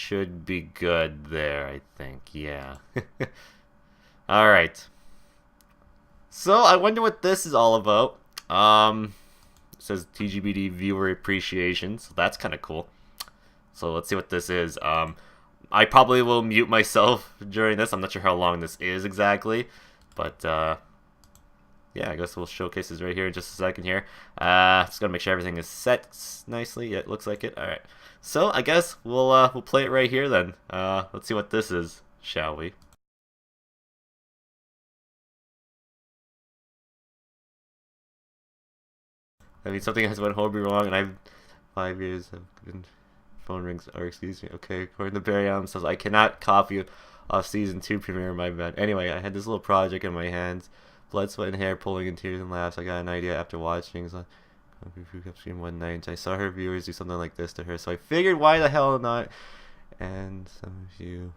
should be good there, I think. Yeah. Alright. So, I wonder what this is all about. It says TGBD Viewer Appreciation, so that's kind of cool. So, let's see what this is. I probably will mute myself during this. I'm not sure how long this is exactly. But, yeah, I guess we'll showcase this right here in just a second here. Just gotta make sure everything is set nicely. Yeah, it looks like it. Alright. So, I guess we'll play it right here then. Let's see what this is, shall we? I mean, something has went horribly wrong, and I've 5 years have been phone rings. Or excuse me. Okay, according to Barry Allen says I cannot copy off season 2 premiere. My bad. Anyway, I had this little project in my hands, blood, sweat, and hair, pulling in tears and laughs. I got an idea after watching stream one night. I saw her viewers do something like this to her, so I figured, why the hell not? And some of you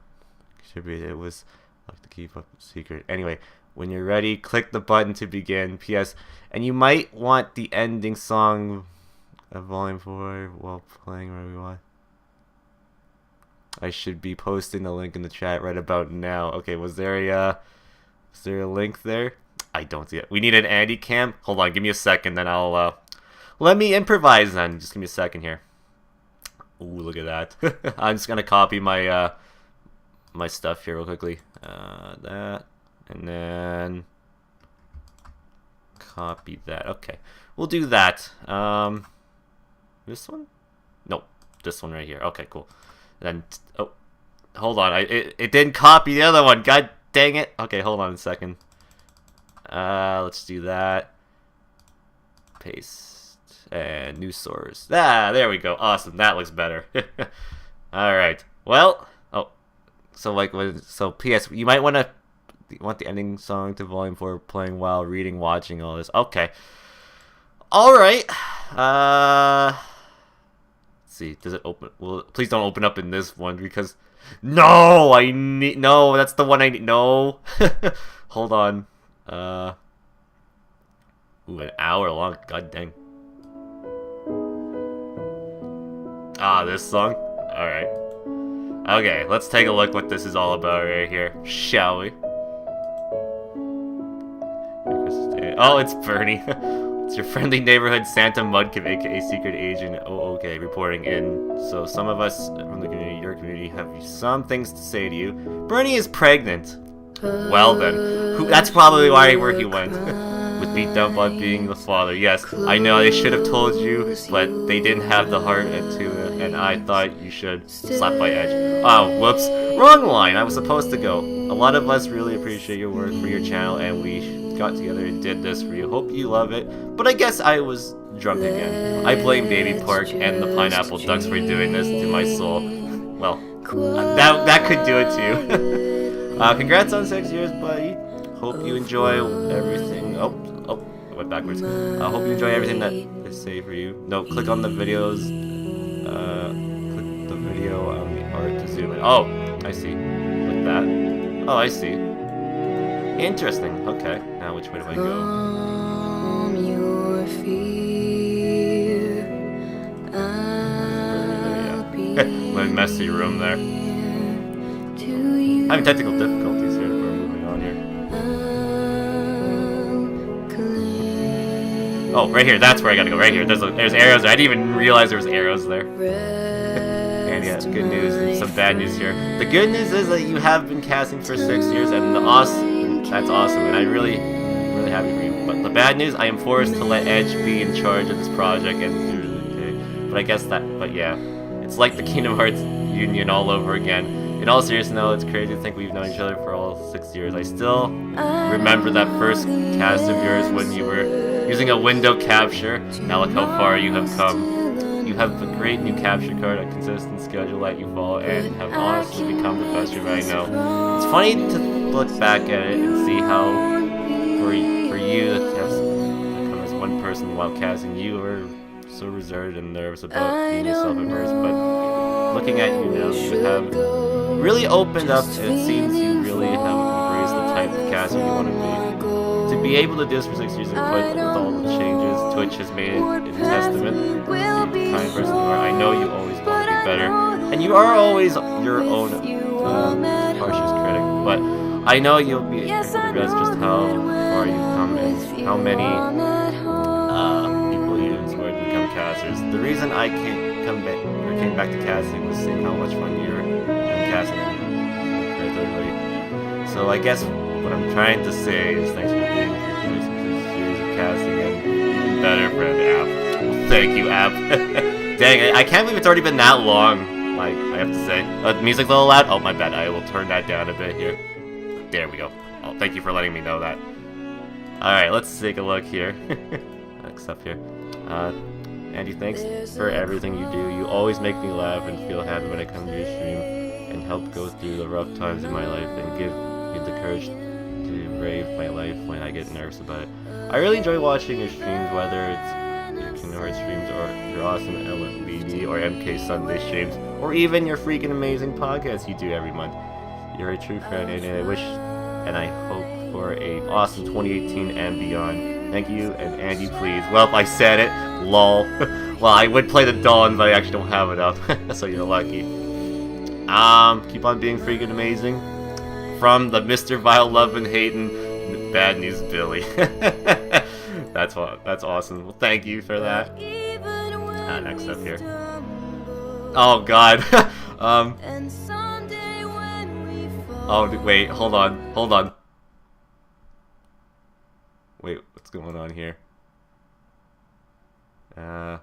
contributed. It was like to keep up a secret. Anyway. When you're ready, click the button to begin. P.S. And you might want the ending song of Volume 4 while playing wherever you want. I should be posting the link in the chat right about now. Okay, was there a link there? I don't see it. We need an Andy cam. Hold on, give me a second, then I'll let me improvise then. Just give me a second here. Ooh, look at that. I'm just gonna copy my my stuff here real quickly. That. And then copy that. Okay, we'll do that. This one? Nope, this one right here. Okay, cool. Then oh, hold on. It didn't copy the other one. God dang it. Okay, hold on a second. Let's do that. Paste and new source. Ah, there we go. Awesome. That looks better. All right. Well. Oh, so like so. P.S. You might want the ending song to Volume 4 playing while reading, watching all this. Okay. Alright. Let's see. Does it open? Well, please don't open up in this one because... No! No, that's the one I need. No. Hold on. Ooh, an hour long. God dang. Ah, this song? Alright. Okay, let's take a look what this is all about right here. Shall we? Oh, it's Bernie. It's your friendly neighborhood Santa Mudkip, aka Secret Agent. Oh, okay, reporting in. So some of us from the community, your community, have some things to say to you. Bernie is pregnant. Well then, that's probably where he went. With Beatdown Blood being the father. Yes, I know they should have told you, but they didn't have the heart to, and I thought you should. Slap by Edge. Oh, whoops. Wrong line. I was supposed to go. A lot of us really appreciate your work for your channel, and we got together and did this for you. Hope you love it. But I guess I was drunk again. I blame Baby Pork and the Pineapple Ducks for doing this to my soul. Well, that could do it too. Congrats on 6 years, buddy. Hope you enjoy everything. Oh, I went backwards. I hope you enjoy everything that they say for you. No, click on the videos. Click the video on the art to zoom in. Oh, I see. Click that. Oh, I see. Interesting. Okay. Now which way do I go? Your fear, my messy room there. I'm having technical difficulties here. We're moving on here. Oh, right here. That's where I gotta go. Right here. There's arrows there. I didn't even realize there was arrows there. And yeah, good news and some bad news here. The good news is that you have been casting for 6 years, and that's awesome, and I'm really happy for you. But the bad news, I am forced to let Edge be in charge of this project, and but I guess but yeah, it's like the Kingdom Hearts union all over again. In all seriousness, no, it's crazy to think we've known each other for all 6 years. I still remember that first cast of yours when you were using a window capture. Now look how far you have come. You have a great new capture card, a consistent schedule that you follow, and have honestly become the best streamer I know. It's funny to look back at it and see how, for you to have become as one person while casting, you were so reserved and nervous about being yourself at first, but looking at you now, you have really opened up, and it seems you really have embraced the type of caster you want to be. To be able to do this for 6 years and put with all the changes Twitch has made it a testament to the kind person you are. I know you always want to be better, And you are always your own harshest critic, but I know you'll be able to realize just how far you've come and how many people you inspired to become casters. The reason I came back to casting was seeing how much fun you were casting regularly. So I guess what I'm trying to say is thanks for being here for this series of casting and even better friend App. Well, thank you, App. Dang it, I can't believe it's already been that long. Like, I have to say. Music's a little loud? Oh, my bad. I will turn that down a bit here. There we go. Oh, thank you for letting me know that. Alright, let's take a look here. Next up here. Andy, thanks for everything you do. You always make me laugh and feel happy when I come to your stream and help go through the rough times in my life and give me the courage to brave my life when I get nervous about it. I really enjoy watching your streams, whether it's your Kingdom Hearts streams or your awesome LMBD or MK Sunday streams, or even your freaking amazing podcast you do every month. You're a true friend, and I wish and I hope for a awesome 2018 and beyond. Thank you, and Andy, please. Well, I said it. Lol. Well, I would play the Dawn, but I actually don't have it up, so you're lucky. Keep on being freaking amazing. From the Mr. Vile Lovin' Hatin' Bad News Billy. That's awesome. Well, thank you for that. Next up here. Oh God. Oh wait, hold on. Wait, what's going on here? I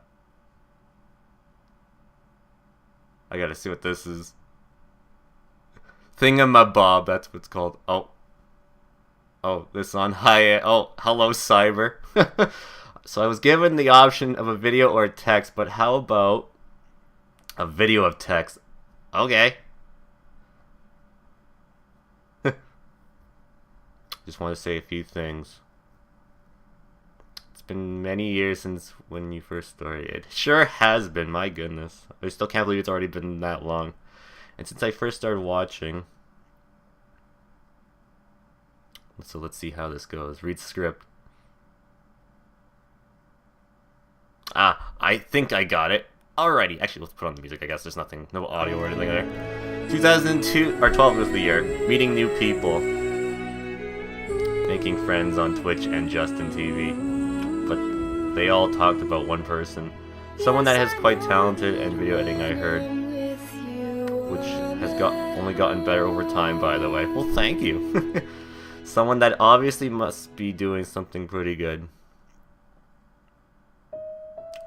gotta see what this is. Thingamabob, that's what it's called. Oh, this on hi. Oh, hello, Cyber. So I was given the option of a video or a text, but how about a video of text? Okay. Just want to say a few things. It's been many years since when you first started. It sure has been, my goodness. I still can't believe it's already been that long. And since I first started watching... So let's see how this goes. Read script. I think I got it. Alrighty. Actually, let's put on the music, I guess. There's nothing, no audio or anything there. 2002, or 12 was the year. Meeting new people. Making friends on Twitch and Justin TV. But they all talked about one person. Someone that is quite talented in video editing, I heard. Which has only gotten better over time, by the way. Well, thank you. Someone that obviously must be doing something pretty good.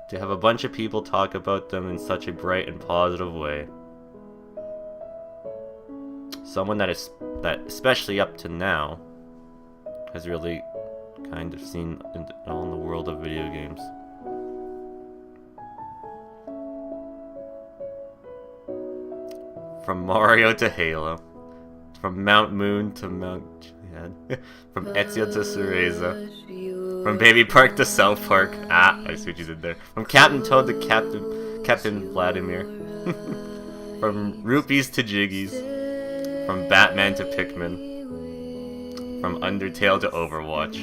To have a bunch of people talk about them in such a bright and positive way. Someone that especially up to now, has really kind of seen all in the world of video games. From Mario to Halo. From Mount Moon to Mount Chiliad. From Ezio to Cereza. From Baby Park to South Park. I see what you did there. From Captain Toad to Captain Vladimir. From Rupees to Jiggies. From Batman to Pikmin. From Undertale to Overwatch.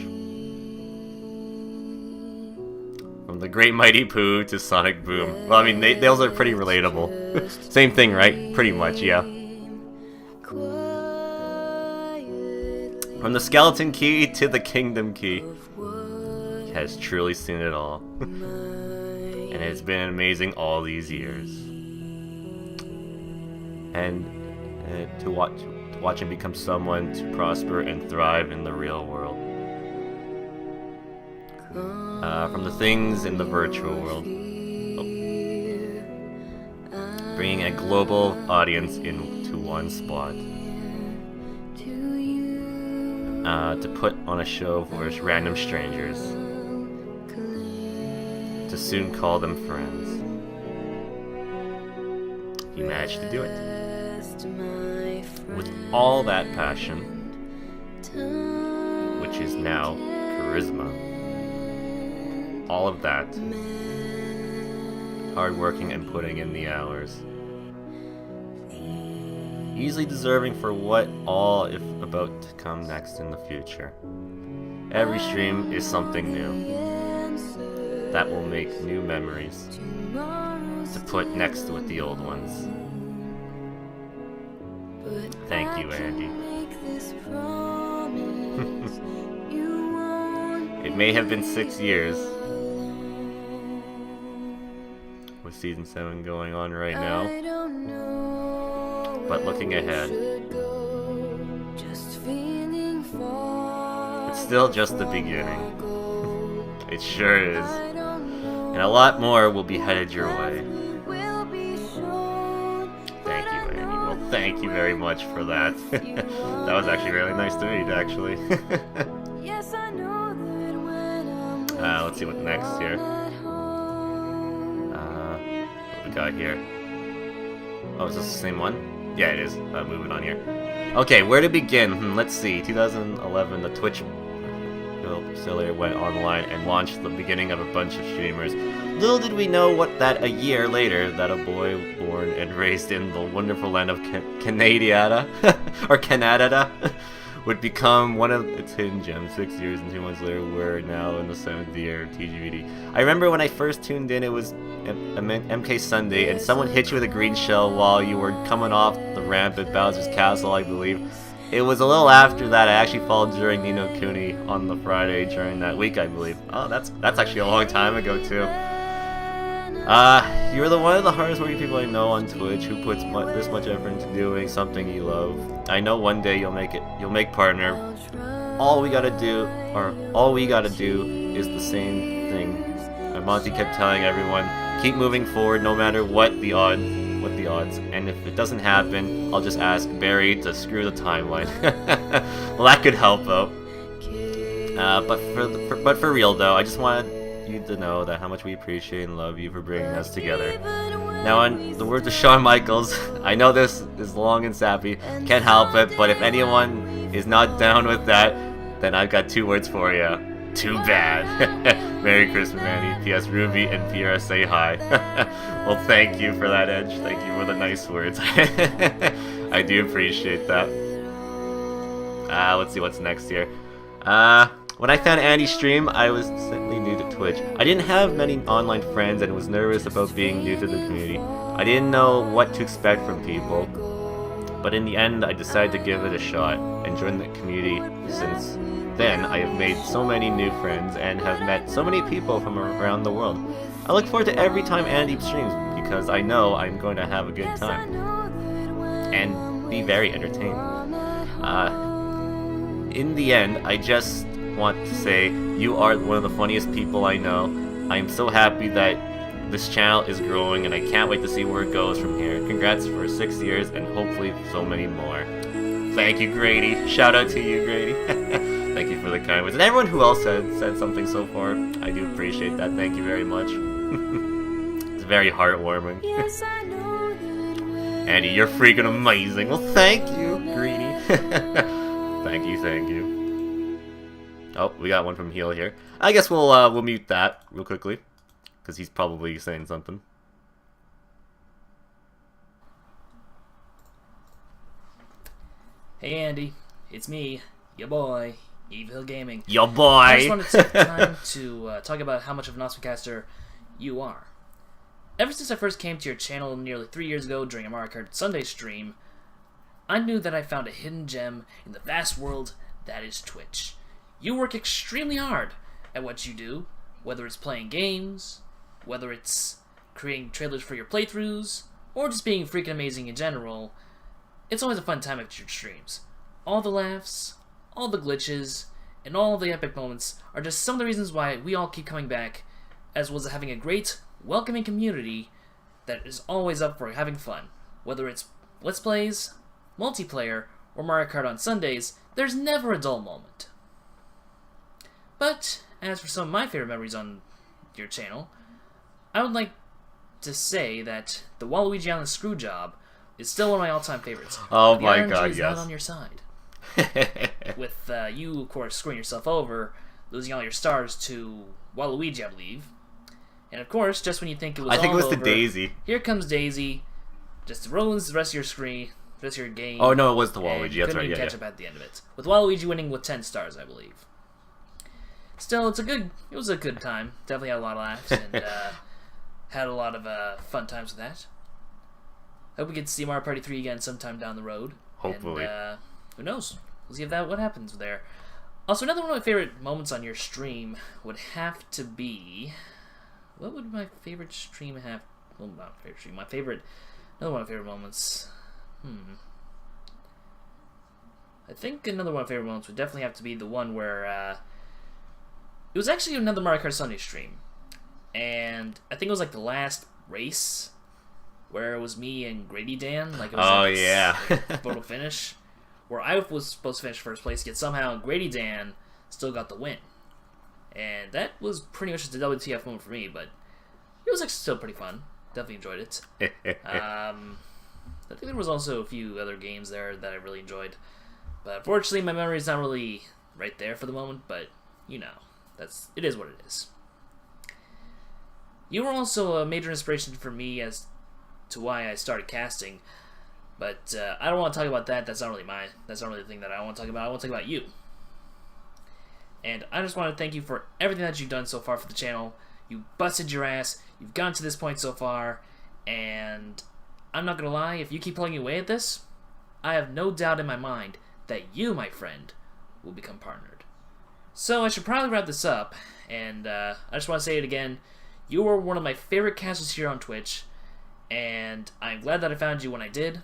From the Great Mighty Pooh to Sonic Boom. Well, I mean, those are pretty relatable. Same thing, right? Pretty much, yeah. From the Skeleton Key to the Kingdom Key. He has truly seen it all. And it's been amazing all these years. And to watch him become someone to prosper and thrive in the real world. From the things in the virtual world. Bringing a global audience into one spot. To put on a show for random strangers. To soon call them friends. He managed to do it. With all that passion, which is now charisma, all of that, hard working and putting in the hours, easily deserving for what all if about to come next in the future. Every stream is something new that will make new memories to put next with the old ones. Thank you, Andy. It may have been 6 years, with Season 7 going on right now, but looking ahead, it's still just the beginning. It sure is. And a lot more will be headed your way. Thank you, Andy. Well, thank you very much for that. That was actually really nice to read, actually. Let's see what's next here. What we got here? Oh, is this the same one? Yeah, it is. Moving on here. Okay, where to begin? Let's see. 2011, the Twitch Facilitator went online and launched the beginning of a bunch of streamers. Little did we know that a year later, that a boy born and raised in the wonderful land of Canada, or Canada, would become one of its hidden gems. 6 years and 2 months later, we're now in the 7th year of TGBD. I remember when I first tuned in, it was MK Sunday, and someone hit you with a green shell while you were coming off the ramp at Bowser's Castle, I believe. It was a little after that I actually followed during Ni no Kuni on the Friday during that week, I believe. Oh, that's actually a long time ago too. You're one of the hardest working people I know on Twitch who puts this much effort into doing something you love. I know one day you'll make partner. All we gotta do is the same thing. And Monty kept telling everyone, keep moving forward no matter what the odds. And if it doesn't happen, I'll just ask Barry to screw the timeline. Well, that could help out. But for real though, I just wanted you to know that how much we appreciate and love you for bringing us together. Now, in the words of Shawn Michaels, I know this is long and sappy, can't help it, but if anyone is not down with that, then I've got 2 words for you. Too bad. Merry Christmas, Andy. P.S. Ruby and Pierre say hi. Well, thank you for that, Edge. Thank you for the nice words. I do appreciate that. Let's see what's next here. When I found Andy's stream, I was simply new to Twitch. I didn't have many online friends and was nervous about being new to the community. I didn't know what to expect from people. But in the end, I decided to give it a shot and join the community. Since then, I have made so many new friends and have met so many people from around the world. I look forward to every time Andy streams because I know I'm going to have a good time and be very entertained. In the end, I just want to say you are one of the funniest people I know. I am so happy that this channel is growing and I can't wait to see where it goes from here. Congrats for 6 years and hopefully so many more. Thank you, Grady. Shout out to you, Grady. Thank you for the kind words. And everyone who else said something so far, I do appreciate that. Thank you very much. It's very heartwarming. Andy, you're freaking amazing. Well, thank you, Greedy. Thank you. Oh, we got one from Heel here. I guess we'll mute that real quickly, because he's probably saying something. Hey Andy, it's me, your boy, Evil Gaming. Your boy! I just wanted to take the time to talk about how much of an awesome caster you are. Ever since I first came to your channel nearly 3 years ago during a Mario Kart Sunday stream, I knew that I found a hidden gem in the vast world that is Twitch. You work extremely hard at what you do, whether it's playing games, whether it's creating trailers for your playthroughs, or just being freaking amazing in general. It's always a fun time at your streams. All the laughs, all the glitches, and all the epic moments are just some of the reasons why we all keep coming back, as well as having a great, welcoming community that is always up for having fun. Whether it's Let's Plays, multiplayer, or Mario Kart on Sundays, there's never a dull moment. But, as for some of my favorite memories on your channel, I would like to say that the Waluigi Island Screwjob is still one of my all-time favorites. Oh my god, yes. Not on your side. With you, of course, screwing yourself over, losing all your stars to Waluigi, I believe. And of course, just when you think it was all over... I think it was to Daisy. Here comes Daisy, just ruins the rest of your screen, the rest of your game. Oh no, it was the Waluigi, that's right, couldn't even catch up at the end of it. With Waluigi winning with 10 stars, I believe. Still, it was a good time. Definitely had a lot of laughs, and had a lot of fun times with that. Hope we get to see Mario Party 3 again sometime down the road. Hopefully. And, who knows? We'll see what happens there. Also, another one of my favorite moments on your stream would have to be... What would my favorite stream have... Well, not favorite stream. Another one of my favorite moments. I think another one of my favorite moments would definitely have to be the one where... it was actually another Mario Kart Sunday stream. And I think it was like the last race where it was me and Grady Dan. Like it was yeah. photo finish. Where I was supposed to finish first place, yet somehow Grady Dan still got the win. And that was pretty much just a WTF moment for me, but it was actually still pretty fun. Definitely enjoyed it. I think there was also a few other games there that I really enjoyed. But unfortunately, my memory is not really right there for the moment, but, you know, it is what it is. You were also a major inspiration for me as to why I started casting. But I don't want to talk about that. That's not really the thing that I want to talk about. I want to talk about you. And I just want to thank you for everything that you've done so far for the channel. You busted your ass. You've gotten to this point so far. And I'm not going to lie, if you keep plugging away at this, I have no doubt in my mind that you, my friend, will become partnered. So I should probably wrap this up. And I just want to say it again. You were one of my favorite casters here on Twitch. And I'm glad that I found you when I did.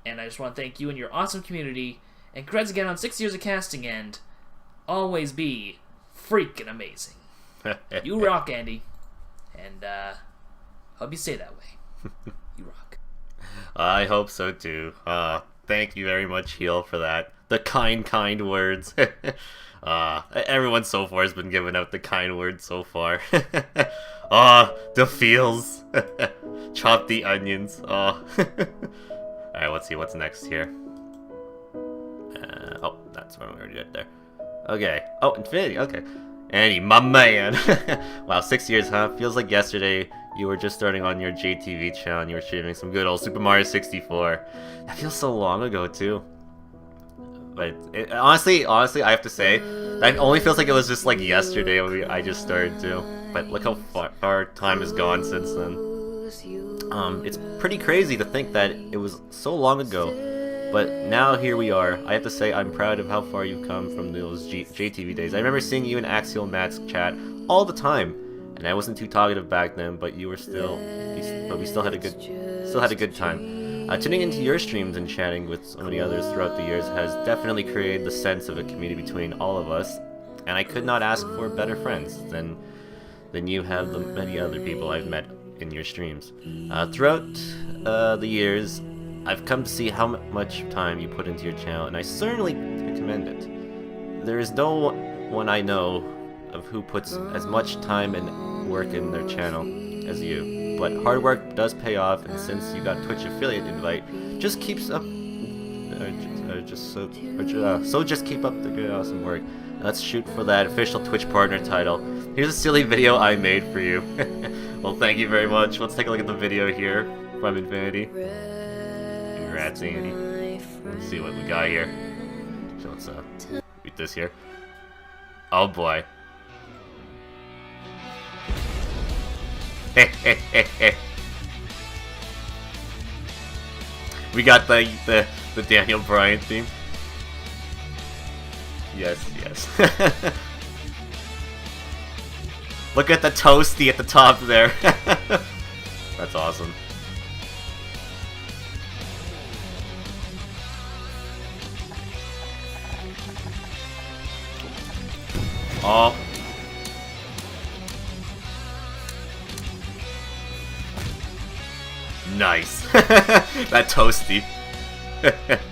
And I just want to thank you and your awesome community. And congrats again on 6 years of casting, and always be freaking amazing. You rock, Andy. And hope you stay that way. You rock. I hope so too. Thank you very much, Heel, for that. The kind words. Everyone so far has been giving out the kind words so far. The feels. Chop the onions. Alright, let's see what's next here. Oh, that's one we already did there. Okay. Oh, Infinity. Okay. Andy, my man. Wow, 6 years, huh? Feels like yesterday you were just starting on your JTV channel and you were streaming some good old Super Mario 64. That feels so long ago, too. But honestly, I have to say, that only feels like it was just like yesterday when I just started too. But look how far time has gone since then. It's pretty crazy to think that it was so long ago, but now here we are. I have to say I'm proud of how far you've come from those JTV days. I remember seeing you in Axial Matt's chat all the time, and I wasn't too talkative back then, but we still had a good time. Tuning into your streams and chatting with so many others throughout the years has definitely created the sense of a community between all of us, and I could not ask for better friends than you have the many other people I've met in your streams. Throughout the years, I've come to see how much time you put into your channel, and I certainly commend it. There is no one I know of who puts as much time and work in their channel as you. But hard work does pay off, and since you got Twitch affiliate invite, just keeps up. Just keep up the good awesome work. Let's shoot for that official Twitch partner title. Here's a silly video I made for you. Well, thank you very much. Let's take a look at the video here from Infinity. Congrats, Andy. Let's see what we got here. So let's read this here. Oh boy. We got the Daniel Bryan theme. Yes. Look at the toasty at the top there. That's awesome. Oh. Nice. That toasty.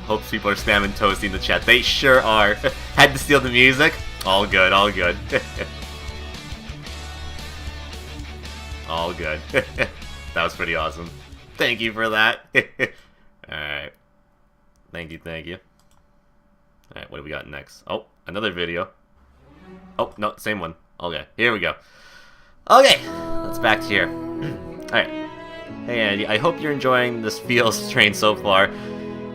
Hope people are spamming toasty in the chat. They sure are. Had to steal the music. All good, all good. All good. That was pretty awesome. Thank you for that. Alright. Thank you. Alright, what do we got next? Oh, another video. Oh, no, same one. Okay, here we go. Okay, let's back to here. Alright. Hey Andy, I hope you're enjoying this Feels train so far.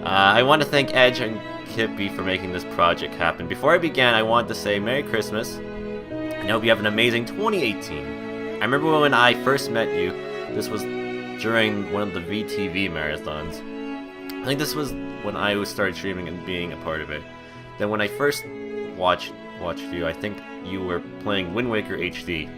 I want to thank Edge and Kippy for making this project happen. Before I began, I wanted to say Merry Christmas, and I hope you have an amazing 2018. I remember when I first met you, this was during one of the VTV marathons. I think this was when I started streaming and being a part of it. Then when I first watched you, I think you were playing Wind Waker HD.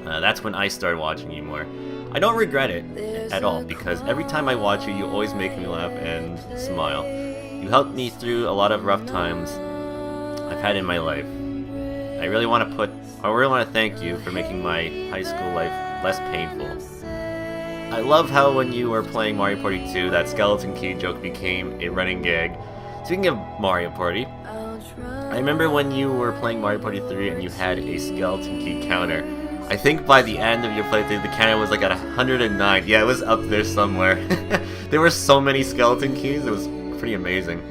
That's when I started watching you more. I don't regret it at all, because every time I watch you, you always make me laugh and smile. You helped me through a lot of rough times I've had in my life. I really want to thank you for making my high school life less painful. I love how when you were playing Mario Party 2, that skeleton key joke became a running gag. Speaking of Mario Party, I remember when you were playing Mario Party 3 and you had a skeleton key counter. I think by the end of your playthrough, the counter was like at 109. Yeah, it was up there somewhere. There were so many skeleton keys, it was pretty amazing.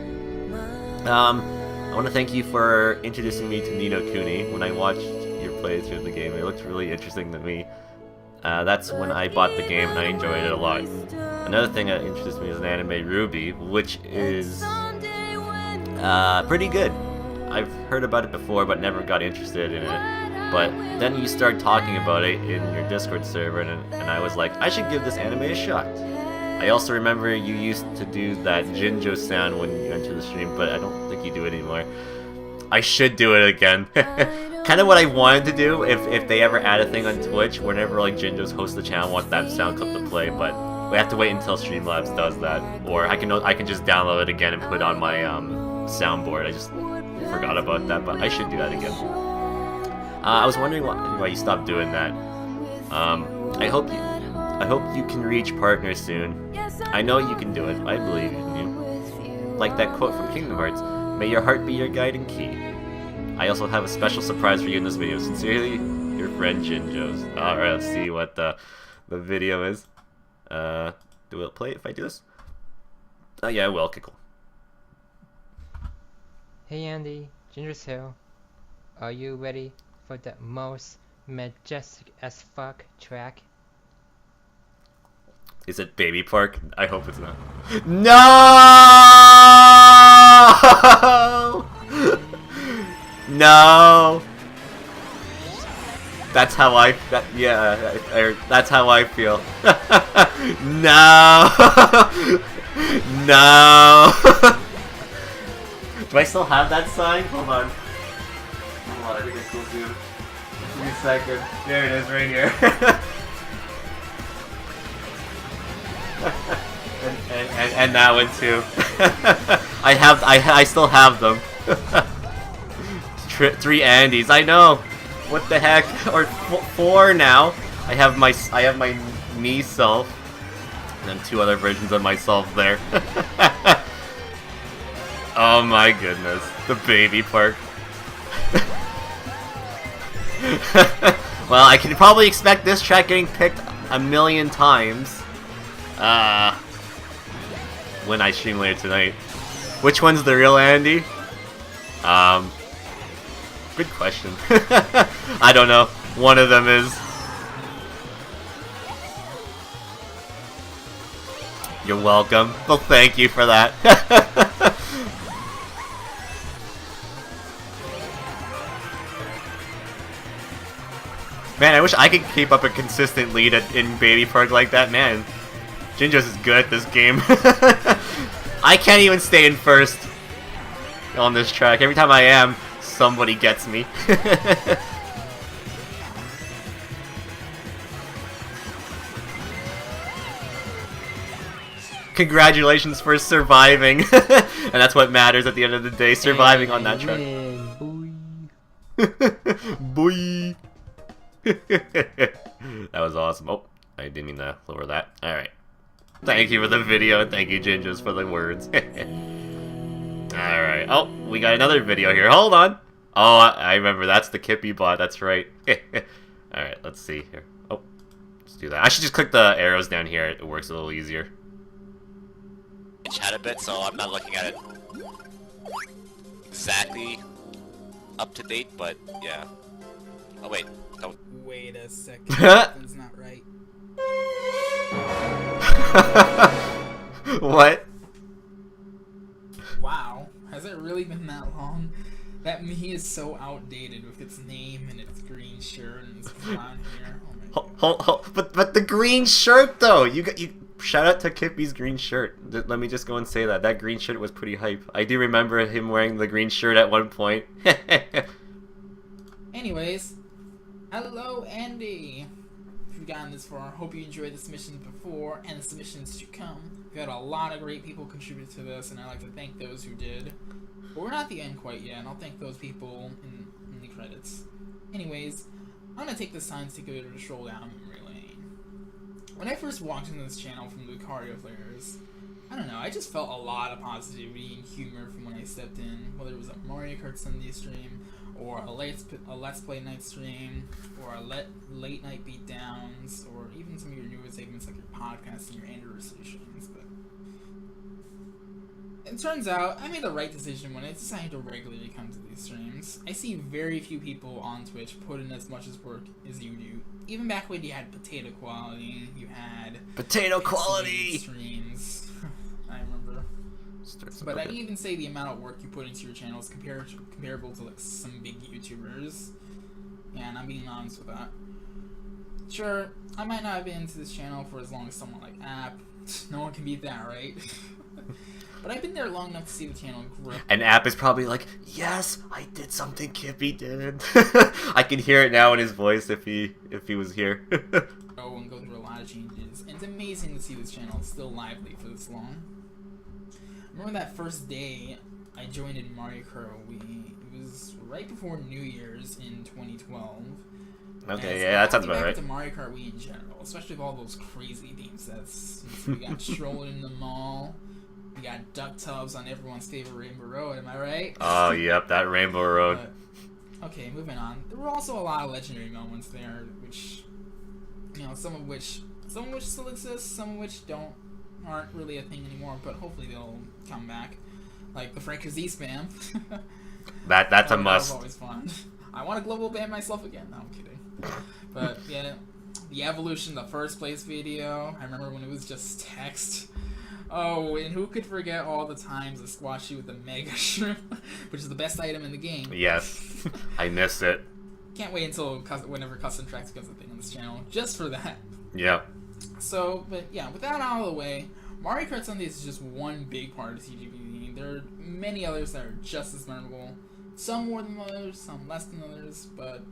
I want to thank you for introducing me to Ni no Kuni. When I watched your playthrough of the game, it looked really interesting to me. That's when I bought the game and I enjoyed it a lot. Another thing that introduced me is an anime, Ruby, which is pretty good. I've heard about it before but never got interested in it. But then you started talking about it in your Discord server and I was like, I should give this anime a shot. I also remember you used to do that Jinjo sound when you enter the stream, but I don't think you do it anymore. I should do it again. Kind of what I wanted to do if they ever add a thing on Twitch, whenever like Jinjo's host the channel, I want that sound clip to play, but we have to wait until Streamlabs does that. Or I can just download it again and put it on my soundboard. I just forgot about that, but I should do that again. I was wondering why you stopped doing that. I hope you can reach partner soon. I know you can do it. I believe in you. Like that quote from Kingdom Hearts, "May your heart be your guiding key." I also have a special surprise for you in this video. Sincerely, your friend Jinjo's. Alright, let's see what the video is. Do it play if I do this? Oh yeah, I will. Okay, cool. Hey Andy, Ginger's here. Are you ready for the most majestic as fuck track? Is it Baby Park? I hope it's not. No! No! That's how that's how I feel. No! No! Do I still have that sign? Hold on. I think I still do. Give me a second. There it is, right here. and that one too. I still have them. 3 Andys. I know. What the heck? Or 4 now. I have my me self, and then 2 other versions of myself there. Oh my goodness, the Baby Park. Well, I can probably expect this track getting picked a million times. When I stream later tonight. Which one's the real Andy? Good question. I don't know. One of them is. You're welcome. Well, thank you for that. Man, I wish I could keep up a consistent lead in Baby Park like that. Man, Jinjo's is good at this game. I can't even stay in first on this track. Every time I am, somebody gets me. Congratulations for surviving. And that's what matters at the end of the day, surviving on that track. Boy. That was awesome. Oh, I didn't mean to lower that. Alright. Thank you for the video, and thank you, Jinjos, for the words. Alright. Oh, we got another video here. Hold on. Oh, I remember. That's the Kippy bot. That's right. Alright, let's see here. Oh, let's do that. I should just click the arrows down here. It works a little easier. Chat a bit, so I'm not looking at it exactly up to date, but yeah. Oh, wait. Wait a second. Something's not right. What? Wow. Has it really been that long? That me is so outdated with its name and its green shirt and its blonde hair. Oh my god. But the green shirt though. shout out to Kippy's green shirt. Let me just go and say that. That green shirt was pretty hype. I do remember him wearing the green shirt at one point. Anyways, hello Andy. If you've gotten this far, hope you enjoyed the submissions before and the submissions to come. We've had a lot of great people contribute to this, and I'd like to thank those who did. But we're not at the end quite yet, and I'll thank those people in the credits. Anyways, I'm going to take this time to take a bit of a stroll down memory lane. When I first walked into this channel from the Lucario players, I don't know, I just felt a lot of positivity and humor from when I stepped in, whether it was a Mario Kart Sunday stream, or a Let's Play night stream, or a late night beatdowns, or even some of your newer segments like your podcast and your anniversary streams. But it turns out I made the right decision when I decided to regularly come to these streams. I see very few people on Twitch put in as much work as you do. Even back when you had potato quality, you had Potato quality streams. I remember. But I'd even say the amount of work you put into your channel is comparable to like some big YouTubers. Yeah, and I'm being honest with that. Sure, I might not have been into this channel for as long as someone like App. No one can beat that, right? But I've been there long enough to see the channel grow. And App is probably like, yes, I did something Kippy did. I can hear it now in his voice if he was here. Grow and go through a lot of changes. And it's amazing to see this channel still lively for this long. I remember that first day I joined in Mario Kart Wii. It was right before New Year's in 2012. Okay, yeah, that sounds about right. To Mario Kart Wii in general, especially with all those crazy theme sets. So we got strolling in the mall. We got duck tubs on everyone's favorite Rainbow Road. Am I right? Oh, yep, that Rainbow Road. Okay, moving on. There were also a lot of legendary moments there, which, you know, some of which still exist, some of which aren't really a thing anymore, but hopefully they'll come back. Like the Frank Z spam. That's a must. That was always fun. I want to global ban myself again. No, I'm kidding. But yeah, the evolution, the first place video. I remember when it was just text. Oh, and who could forget all the times I squashed you with the Mega Shrimp, which is the best item in the game. Yes, I missed it. Can't wait until whenever custom tracks becomes a thing on this channel, just for that. Yep. So, but yeah, with that out of the way, Mario Kart Sundays is just one big part of TGBD. There are many others that are just as memorable. Some more than others, some less than others, but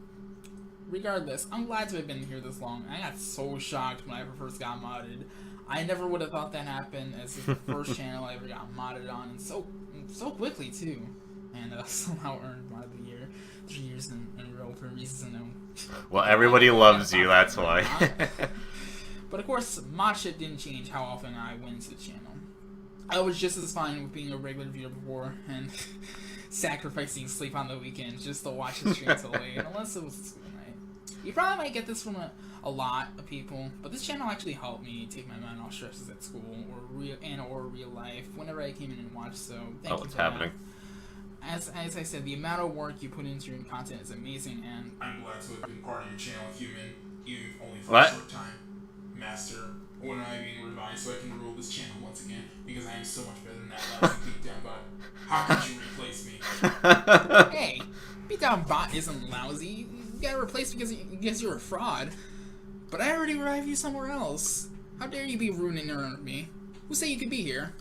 regardless, I'm glad to have been here this long. I got so shocked when I first got modded. I never would have thought that happened, as it's the first channel I ever got modded on, and so quickly too. And somehow earned Mod of the Year 3 years in a row for reasons unknown. Well, everybody loves you, that's why. But of course, mod shit didn't change how often I went into the channel. I was just as fine with being a regular viewer before, and sacrificing sleep on the weekends just to watch the stream till late, unless it was school night. You probably might get this from a lot of people, but this channel actually helped me take my mind off stresses at school or real life whenever I came in and watched. So thank you for that. As I said, the amount of work you put into your content is amazing, and I'm glad to have been part of your channel, human, even only for a short time. Master, when I being revised, so I can rule this channel once again, because I am so much better than that lousy Beatdown bot. How could you replace me? Hey, Beatdown bot isn't lousy. You gotta replace me because you're a fraud. But I already revived you somewhere else. How dare you be rude and ignorant of me? Who said you could be here?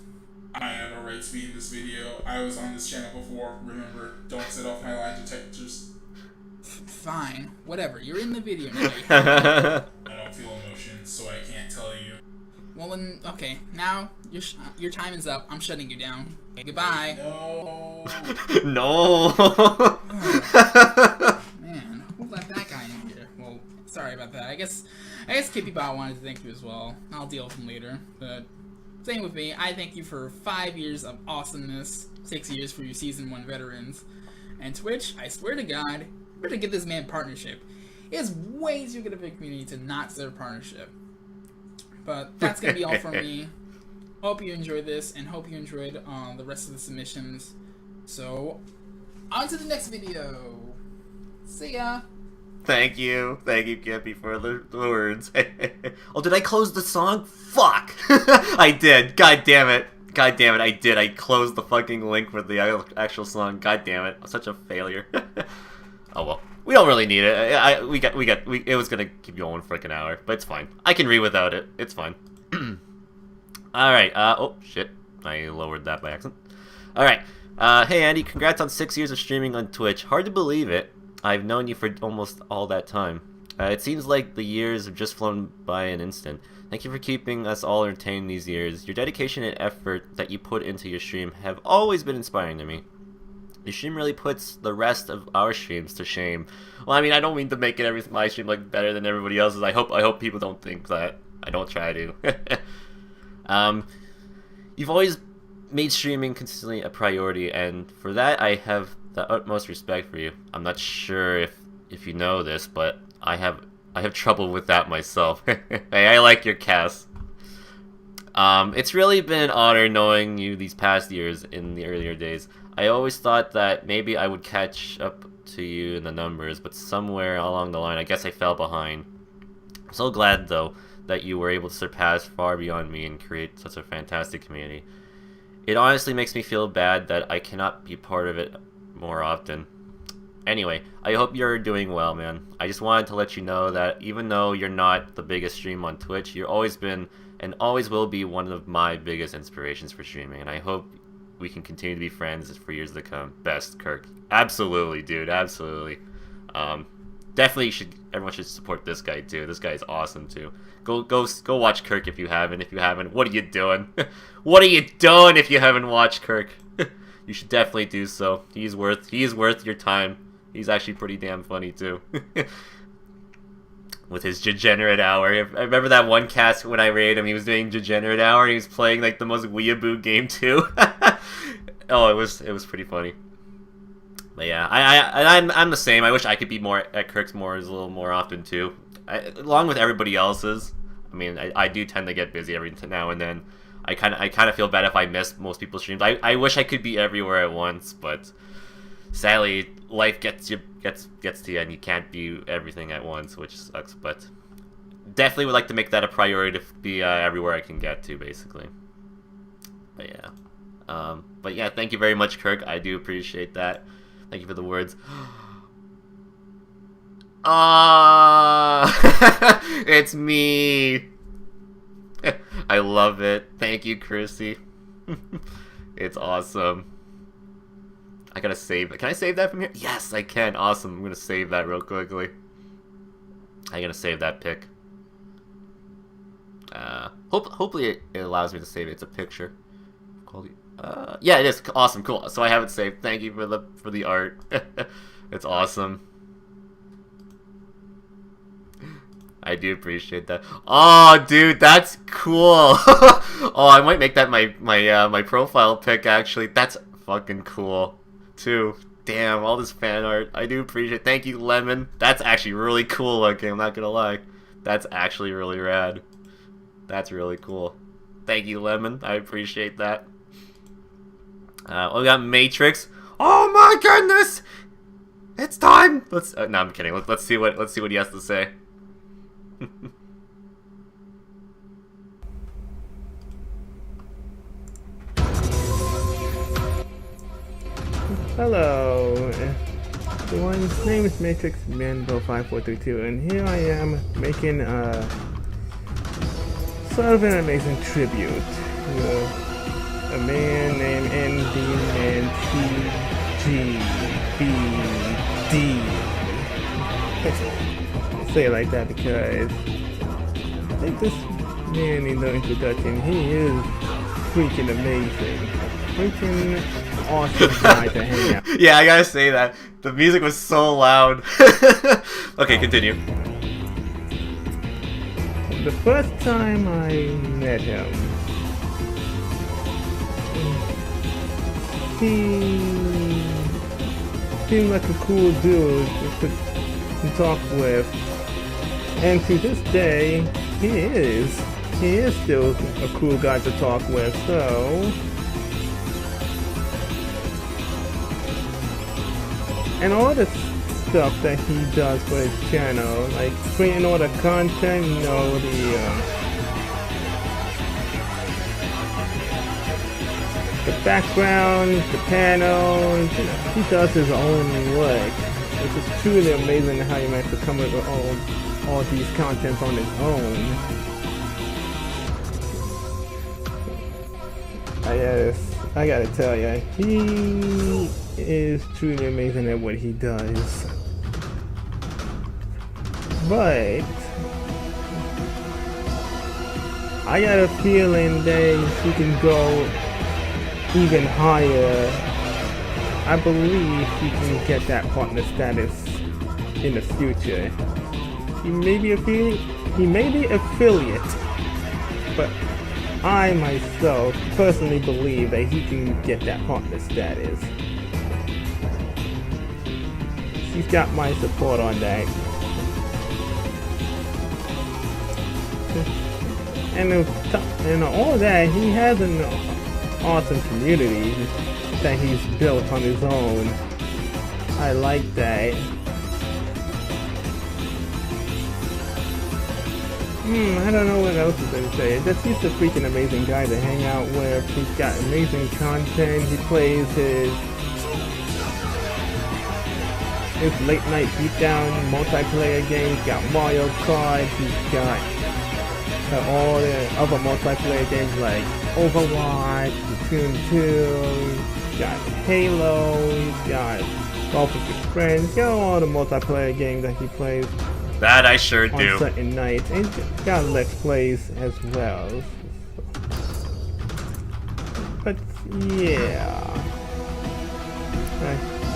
I have a right to be in this video. I was on this channel before. Remember, don't set off my lie detectors. Fine, whatever. You're in the video now. I don't feel emotions, so I can't tell you. Well then, okay. Now your time is up. I'm shutting you down. Okay, goodbye. No. No. Man, who let that guy in here? Well, sorry about that. I guess KippyBot wanted to thank you as well. I'll deal with him later. But same with me. I thank you for 5 years of awesomeness, 6 years for your Season 1 veterans, and Twitch. I swear to God, we're gonna get this man partnership. It's way too good of a community to not set a partnership. But that's gonna be all from me. Hope you enjoyed this, and hope you enjoyed the rest of the submissions. So, on to the next video. See ya. Thank you, Kippy, for the words. Oh, did I close the song? Fuck! I did. God damn it, I did. I closed the fucking link for the actual song. God damn it, I'm such a failure. Oh well, we don't really need it. It was gonna keep going for like an hour, but it's fine. I can read without it. It's fine. Alright, oh, shit. I lowered that by accident. Alright, hey Andy, congrats on 6 years of streaming on Twitch. Hard to believe it. I've known you for almost all that time. It seems like the years have just flown by in an instant. Thank you for keeping us all entertained these years. Your dedication and effort that you put into your stream have always been inspiring to me. Your stream really puts the rest of our streams to shame. Well, I mean, I don't mean to make it my stream like better than everybody else's. I hope people don't think that. I don't try to. You've always made streaming consistently a priority, and for that I have the utmost respect for you. I'm not sure if you know this, but I have trouble with that myself. Hey, I like your cast. It's really been an honor knowing you these past years in the earlier days. I always thought that maybe I would catch up to you in the numbers, but somewhere along the line I guess I fell behind. I'm so glad though that you were able to surpass far beyond me and create such a fantastic community. It honestly makes me feel bad that I cannot be part of it more often. Anyway, I hope you're doing well, man. I just wanted to let you know that even though you're not the biggest stream on Twitch, you've always been and always will be one of my biggest inspirations for streaming, and I hope we can continue to be friends for years to come. Best, Kirk. Absolutely, dude. Absolutely. Definitely everyone should support this guy too. This guy is awesome too. Go watch Kirk if you haven't. If you haven't, what are you doing? What are you doing if you haven't watched Kirk? You should definitely do so. He's worth your time. He's actually pretty damn funny too. With his degenerate hour. I remember that one cast when I raided him, he was doing degenerate hour and he was playing like the most weeaboo game too. Oh, it was pretty funny. But yeah, I'm the same. I wish I could be more at Kirk's a little more often too. Along with everybody else's. I mean, I do tend to get busy every now and then. I kind of feel bad if I miss most people's streams. I wish I could be everywhere at once, but sadly, life gets to you and you can't be everything at once, which sucks. But definitely would like to make that a priority to be everywhere I can get to, basically. But yeah, thank you very much, Kirk. I do appreciate that. Thank you for the words. It's me. I love it. Thank you, Chrissy. It's awesome. I gotta save it. Can I save that from here? Yes, I can. Awesome. I'm gonna save that real quickly. I'm gonna save that pic. Hopefully it allows me to save it. It's a picture. Yeah, it is. Awesome. Cool. So I have it saved. Thank you for the art. It's awesome. I do appreciate that. Oh, dude, that's cool. Oh, I might make that my profile pic. Actually, that's fucking cool, too. Damn, all this fan art. I do appreciate it. Thank you, Lemon. That's actually really cool looking. I'm not gonna lie. That's actually really rad. That's really cool. Thank you, Lemon. I appreciate that. We got Matrix. Oh my goodness! It's time. Let's. No, I'm kidding. Let's see what he has to say. Hello, everyone's name is Matrix Manbo 5432, and here I am making sort of an amazing tribute to a man named TGBD. I say it like that because I think this man needs no introduction. He is freaking amazing. Freaking awesome guy to hang out. Yeah, I gotta say that. The music was so loud. Okay, continue. The first time I met him, he seemed like a cool dude to talk with, and to this day, he is still a cool guy to talk with. So, and all the stuff that he does for his channel, like creating all the content, you know, the background, the panels, you know, he does his own work. It's just truly amazing how he managed to come up with all these contents on his own. Yes, I gotta tell you, he is truly amazing at what he does. But I got a feeling that he can go even higher. I believe he can get that partner status in the future. He may be affiliate, but I myself personally believe that he can get that partner status. He's got my support on that. And all that, he has an awesome community that he's built on his own. I like that. I don't know what else to say. He's a freaking amazing guy to hang out with. He's got amazing content. He plays his late night beatdown multiplayer games. He's got Mario Kart. He's got all the other multiplayer games like Overwatch, Splatoon 2. He's got Halo. He's got Golf with His Friends. He's got all the multiplayer games that he plays. That I sure do. On certain nights, and got Let's Plays as well. But yeah,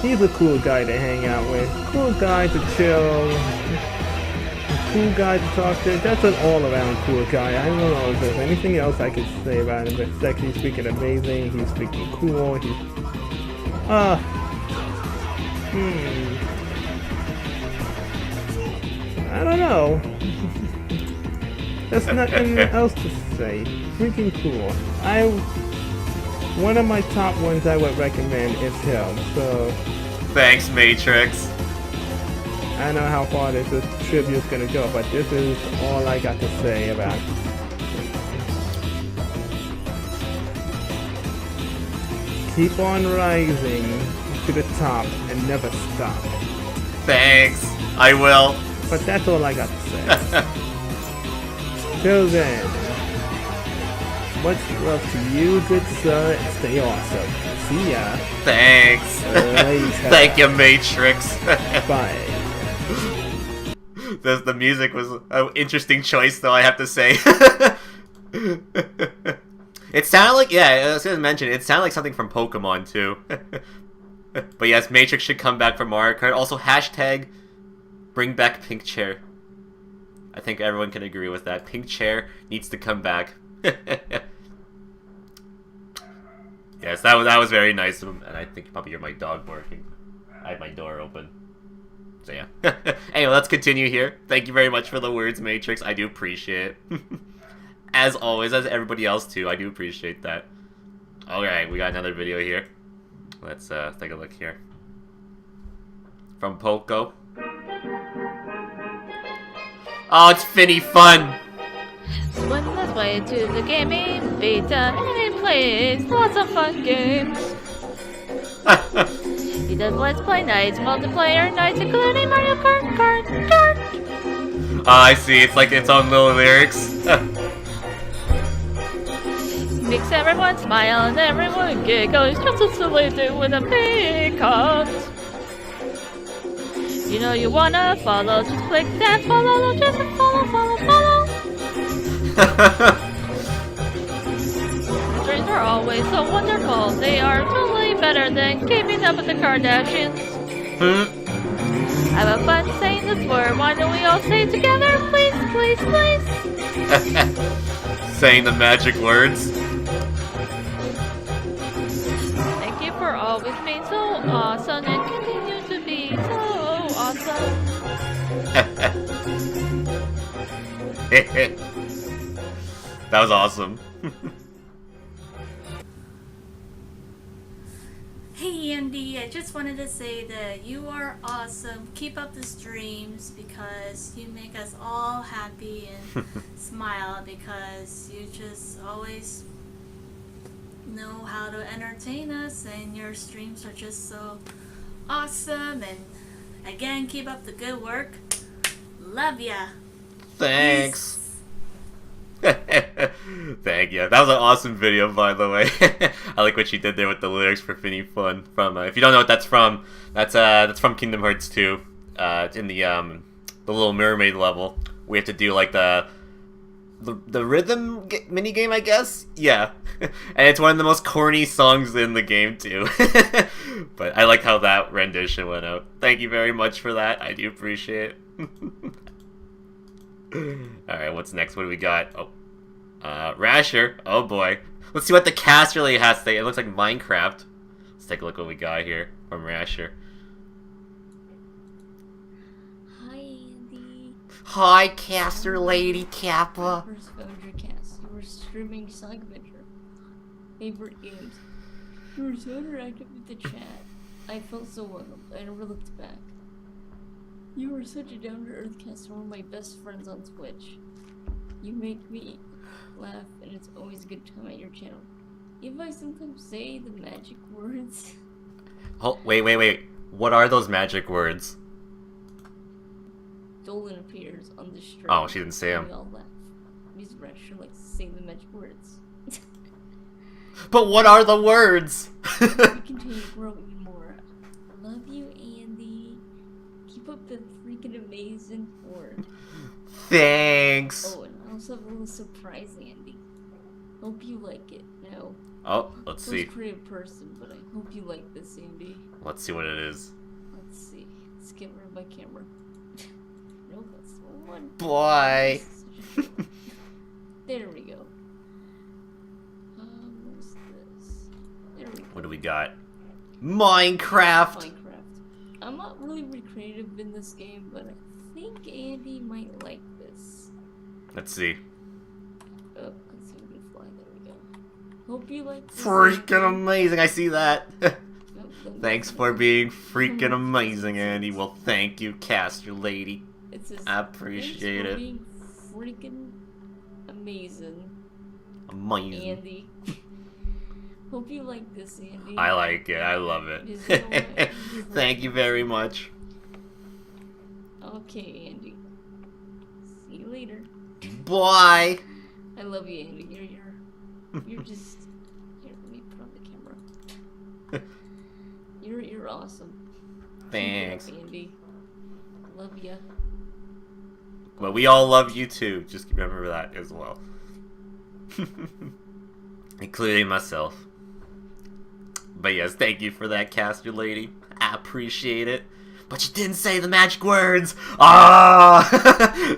he's a cool guy to hang out with. Cool guy to chill. Cool guy to talk to. That's an all-around cool guy. I don't know if there's anything else I could say about him. But he's freaking amazing. He's freaking cool. He's I don't know. There's nothing else to say. Freaking cool. One of my top ones I would recommend is him. So Thanks, Matrix. I don't know how far this tribute is gonna go, but this is all I got to say about it. Keep on rising to the top and never stop. Thanks. I will. But that's all I got to say. Till then, much love to you, good sir, and stay awesome. See ya. Thanks. Later. Thank you, Matrix. Bye. The music was an interesting choice, though, I have to say. It sounded like, I was gonna mention, it sounded like something from Pokemon, too. But yes, Matrix should come back for Mario Kart. Also, hashtag bring back Pink Chair. I think everyone can agree with that. Pink Chair needs to come back. Yes, that was very nice of him, and I think you probably hear my dog barking. I have my door open. So yeah. Anyway, let's continue here. Thank you very much for the words, Matrix. I do appreciate it. As always, as everybody else too, I do appreciate that. Alright, we got another video here. Let's take a look here. From Poco. Oh, it's Finny Fun! Swim this way to the gaming Beatdown, and he plays lots of fun games. He does Let's Play nights, multiplayer nights, including Mario Kart. Oh, I see. It's like its own little lyrics. Makes everyone smile and everyone giggle. He's just a silly dude with a big heart. You know you wanna follow, just click that follow, just follow. Dreams are always so wonderful. They are totally better than keeping up with the Kardashians. Have a fun saying this word. Why don't we all say it together? Please. Saying the magic words. Thank you for always being so awesome and continue to be so awesome. That was awesome. Hey Andy, I just wanted to say that you are awesome. Keep up the streams because you make us all happy and smile because you just always know how to entertain us and your streams are just so awesome. And again, keep up the good work. Love ya. Thanks. Peace. Thank you. That was an awesome video, by the way. I like what she did there with the lyrics for Finny Fun. From if you don't know what that's from from Kingdom Hearts 2. In the Little Mermaid level, we have to do like the rhythm mini game, I guess. Yeah, and it's one of the most corny songs in the game too. But I like how that rendition went out. Thank you very much for that. I do appreciate it. Alright, what's next? What do we got? Oh, Rasher. Oh boy. Let's see what the cast really has to say. It looks like Minecraft. Let's take a look what we got here from Rasher. Hi, Andy. Hi, caster lady Kappa. First found your cast. You were streaming Sonic Adventure. Favorite games. You were so interactive with the chat. I felt so welcome. I never looked back. You were such a down-to-earth caster, one of my best friends on Twitch. You make me laugh, and it's always a good time at your channel. If I sometimes say the magic words... Oh, wait. What are those magic words? Dolan appears on the stream. Oh, she didn't say them. We all laugh. Miss Rasher likes to say the magic words. But what are the words? We continue to grow even more. Love you, Andy. Keep up the freaking amazing work. Thanks. Oh, and I also have a little surprise, Andy. Hope you like it. Now, Oh, let's see. I'm a creative person, but I hope you like this, Andy. Let's see what it is. Let's see. Let's get rid of my camera. No, that's the wrong one. Boy. There we go. Where's this? There we go. What do we got? Minecraft. I'm not really creative in this game, but I think Andy might like this. Let's see. Oh, let's see if we can fly. There we go. Hope you like this. Freaking Andy. amazing. I see that. Oh, Thanks for being freaking amazing, Andy. Well, thank you, caster lady. It says, I appreciate thanks for it. being freaking amazing, Amazing. Andy. Hope you like this, Andy. I like it. I love Is it alright? it. Thank you very much. Okay, Andy. See you later. Bye. I love you, Andy. You're just. Here, let me put on the camera. You're awesome. Thanks. Keep it up, Andy. Love ya. Well, we all love you too. Just remember that as well. Including myself. But yes, thank you for that, caster lady. I appreciate it. But you didn't say the magic words! Ah!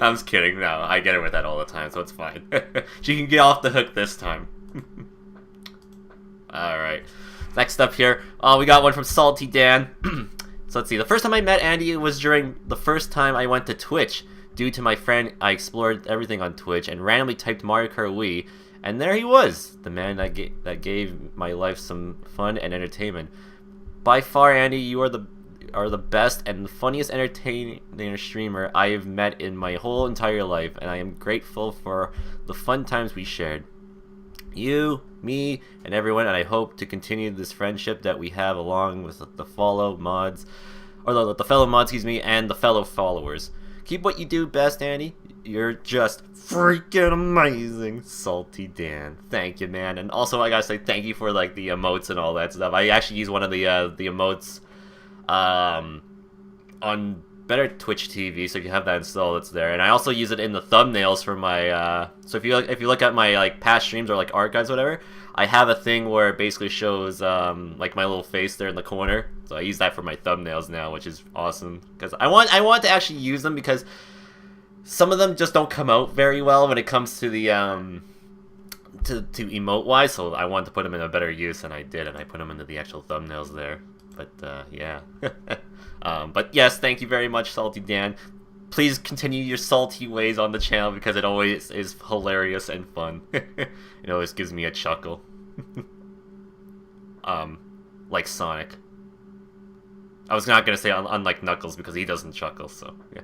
I'm just kidding. No, I get her with that all the time, so it's fine. She can get off the hook this time. Alright. Next up here, we got one from Salty Dan. So let's see. The first time I met Andy was during the first time I went to Twitch. Due to my friend, I explored everything on Twitch and randomly typed Mario Kart Wii. And there he was, the man that gave my life some fun and entertainment. By far, Andy, you are the best and the funniest entertainer streamer I have met in my whole entire life, and I am grateful for the fun times we shared. You, me, and everyone, and I hope to continue this friendship that we have along with the fellow mods, or the fellow mods, excuse me, and the fellow followers. Keep what you do best, Andy. You're just freaking amazing, Salty Dan. Thank you, man. And also, I gotta say thank you for like the emotes and all that stuff. I actually use one of the emotes on Better Twitch TV, so if you have that installed, it's there. And I also use it in the thumbnails for my. So if you look at my like past streams or like archives, or whatever, I have a thing where it basically shows like my little face there in the corner. So I use that for my thumbnails now, which is awesome because I want to actually use them because some of them just don't come out very well when it comes to the to emote wise. So I wanted to put them in a better use, and I did, and I put them into the actual thumbnails there. But yeah. But yes, thank you very much, Salty Dan. Please continue your salty ways on the channel because it always is hilarious and fun. It always gives me a chuckle. Like Sonic. I was not gonna say unlike Knuckles because he doesn't chuckle, so yeah.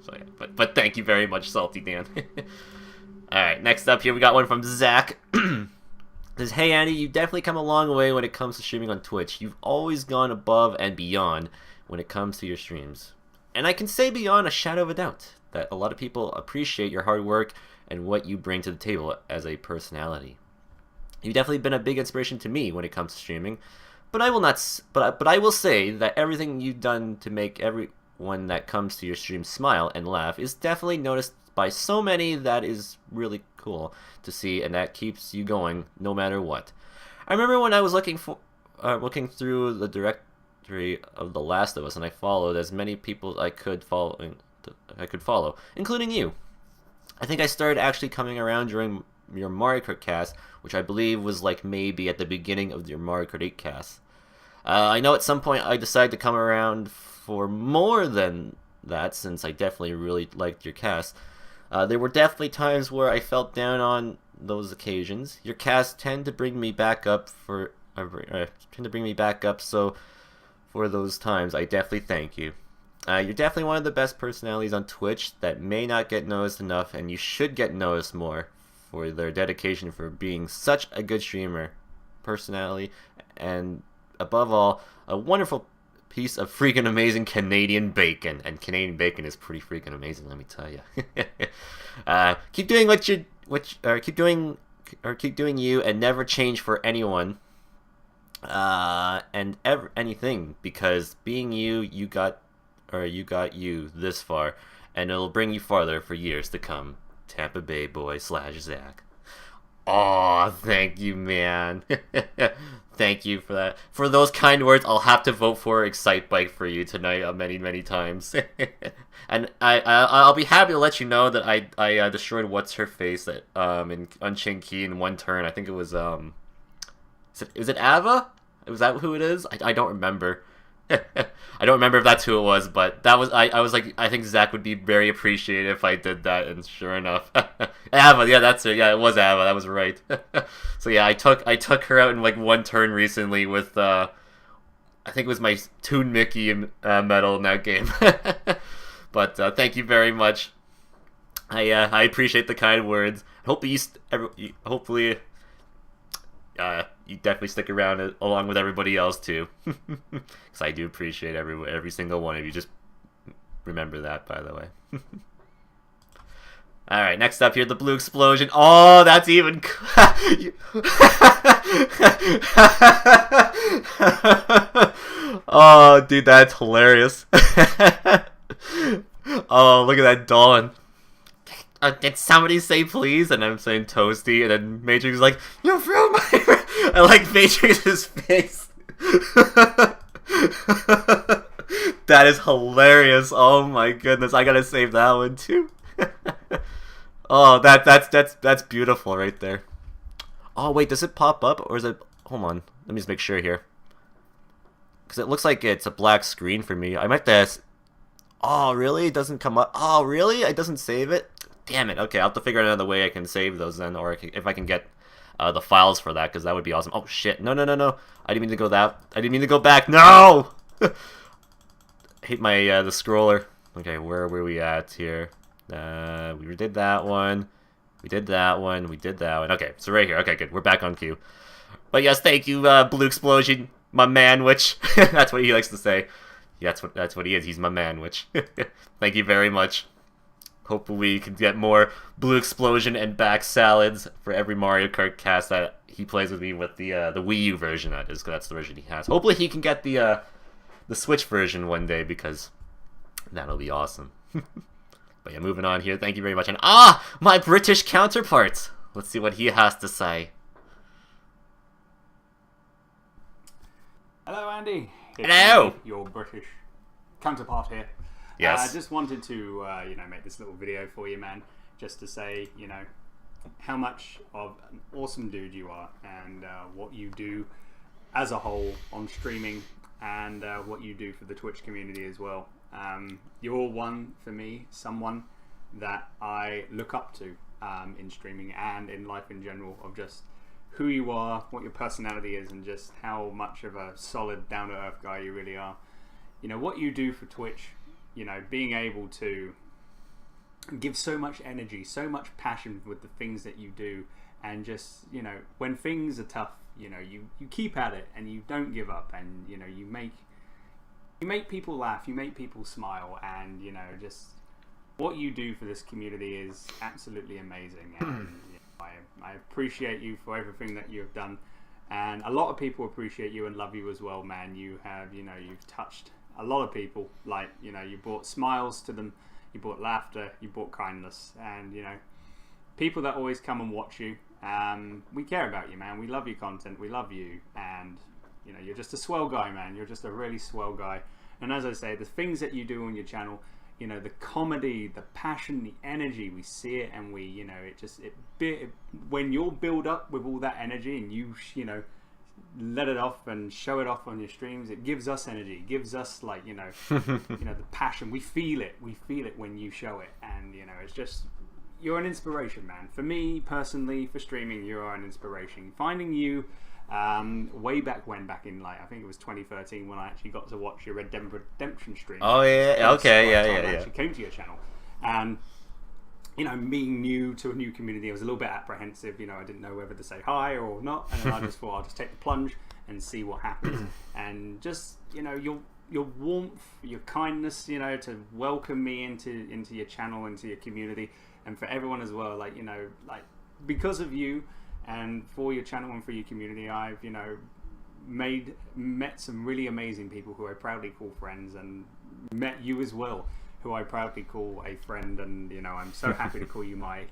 So yeah. But thank you very much, Salty Dan. Alright, next up here we got one from Zach. Says, hey Andy, you've definitely come a long way when it comes to streaming on Twitch. You've always gone above and beyond when it comes to your streams. And I can say beyond a shadow of a doubt that a lot of people appreciate your hard work and what you bring to the table as a personality. You've definitely been a big inspiration to me when it comes to streaming, but I will not. But I will say that everything you've done to make everyone that comes to your stream smile and laugh is definitely noticed by so many that is really cool to see, and that keeps you going no matter what. I remember when I was looking through the directory of The Last of Us, and I followed as many people I could follow, including you. I think I started actually coming around during your Mario Kart cast, which I believe was like maybe at the beginning of your Mario Kart 8 cast. I know at some point I decided to come around for more than that, since I definitely really liked your cast. There were definitely times where I felt down on those occasions. Your cast tend to bring me back up so for those times, I definitely thank you. You're definitely one of the best personalities on Twitch that may not get noticed enough, and you should get noticed more for their dedication for being such a good streamer, personality, and above all, a wonderful piece of freaking amazing Canadian bacon. And Canadian bacon is pretty freaking amazing, let me tell you. Keep doing keep doing you, and never change for anyone. And anything, because being you, you got you this far, and it'll bring you farther for years to come. Tampa Bay boy / Zach. Aw, thank you, man. Thank you for that. For those kind words, I'll have to vote for Excitebike for you tonight many times. And I'll be happy to let you know that I destroyed What's-Her-Face on Chinky in one turn. I think it was, is it Ava? Was that who it is? I don't remember. I don't remember if that's who it was, but that was I was like, I think Zach would be very appreciative if I did that, and sure enough, Ava, yeah, that's it. Yeah, it was Ava. That was right. So yeah, I took her out in like one turn recently with I think it was my Toon Mickey medal in that game. But thank you very much. I appreciate the kind words. Hopefully you definitely stick around along with everybody else too, because I do appreciate every single one of you. Just remember that, by the way. All right, next up here, the blue explosion. Oh, that's even. Oh, dude, that's hilarious. Oh, look at that Dawn. Did somebody say please? And I'm saying Toasty, and then Matrix is like, you threw my... I like Matrix's face. That is hilarious. Oh my goodness, I gotta save that one too. Oh, that's beautiful right there. Oh wait, does it pop up, or is it... Hold on, let me just make sure here. Because it looks like it's a black screen for me. I might have to... Oh, really? It doesn't come up... Oh, really? It doesn't save it? Damn it. Okay, I'll have to figure out another way I can save those then, or if I can get the files for that, because that would be awesome. Oh, shit. No. I didn't mean to go back. No! I hate my, the scroller. Okay, where were we at here? We did that one. We did that one. Okay, so right here. Okay, good. We're back on cue. But yes, thank you, Blue Explosion, my man-witch. That's what he likes to say. Yeah, that's what he is. He's my man-witch. Thank you very much. Hopefully we can get more Blue Explosion and back salads for every Mario Kart cast that he plays with me with the Wii U version, that is, because that's the version he has. Hopefully he can get the Switch version one day, because that'll be awesome. But yeah, moving on here. Thank you very much. And my British counterpart. Let's see what he has to say. Hello, Andy. Hello. Andy, your British counterpart here. Yes. I just wanted to, make this little video for you, man, just to say, how much of an awesome dude you are, and what you do as a whole on streaming, and what you do for the Twitch community as well. You're one, for me, someone that I look up to in streaming and in life in general, of just who you are, what your personality is, and just how much of a solid, down-to-earth guy you really are. What you do for Twitch, being able to give so much energy, so much passion with the things that you do, and just, when things are tough, you keep at it, and you don't give up, and, you make people laugh, you make people smile, and, just what you do for this community is absolutely amazing, and I appreciate you for everything that you've done, and a lot of people appreciate you and love you as well, man. You have, you've touched a lot of people. Like, you brought smiles to them, you brought laughter, you brought kindness, and people that always come and watch you. We care about you, man. We love your content. We love you, and you're just a swell guy, man. You're just a really swell guy. And as I say, the things that you do on your channel, the comedy, the passion, the energy, we see it, and we, when you're build up with all that energy, and you let it off and show it off on your streams, it gives us energy. It gives us, like, the passion. We feel it. We feel it when you show it, and it's just. You're an inspiration, man. For me, personally, for streaming, you are an inspiration. Finding you way back in, like, I think it was 2013 when I actually got to watch your Red Dead Redemption stream. Oh, yeah, okay, yeah. I actually came to your channel. And, being new to a new community, I was a little bit apprehensive. I didn't know whether to say hi or not. And then I just thought I'll just take the plunge and see what happens. And just, your warmth, your kindness, to welcome me into your channel, into your community. And for everyone as well, like, because of you and for your channel and for your community, I've, met some really amazing people who I proudly call friends, and met you as well, who I proudly call a friend. And, I'm so happy to call you my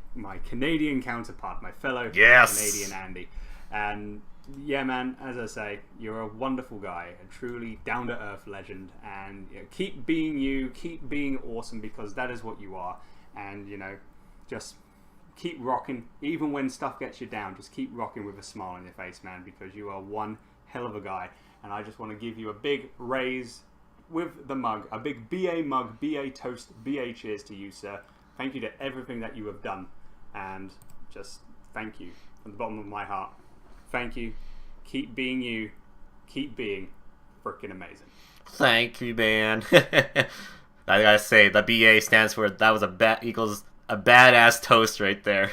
Canadian counterpart, my fellow Canadian Andy. And yeah, man, as I say, you're a wonderful guy, a truly down-to-earth legend. And keep being you, keep being awesome, because that is what you are. And, just keep rocking, even when stuff gets you down. Just keep rocking with a smile on your face, man, because you are one hell of a guy. And I just want to give you a big raise with the mug, a big BA mug, BA toast, BA cheers to you, sir. Thank you to everything that you have done, and just thank you from the bottom of my heart. Thank you. Keep being you. Keep being freaking amazing. Thank you, man. I gotta say, the BA stands for that was equals a badass toast right there.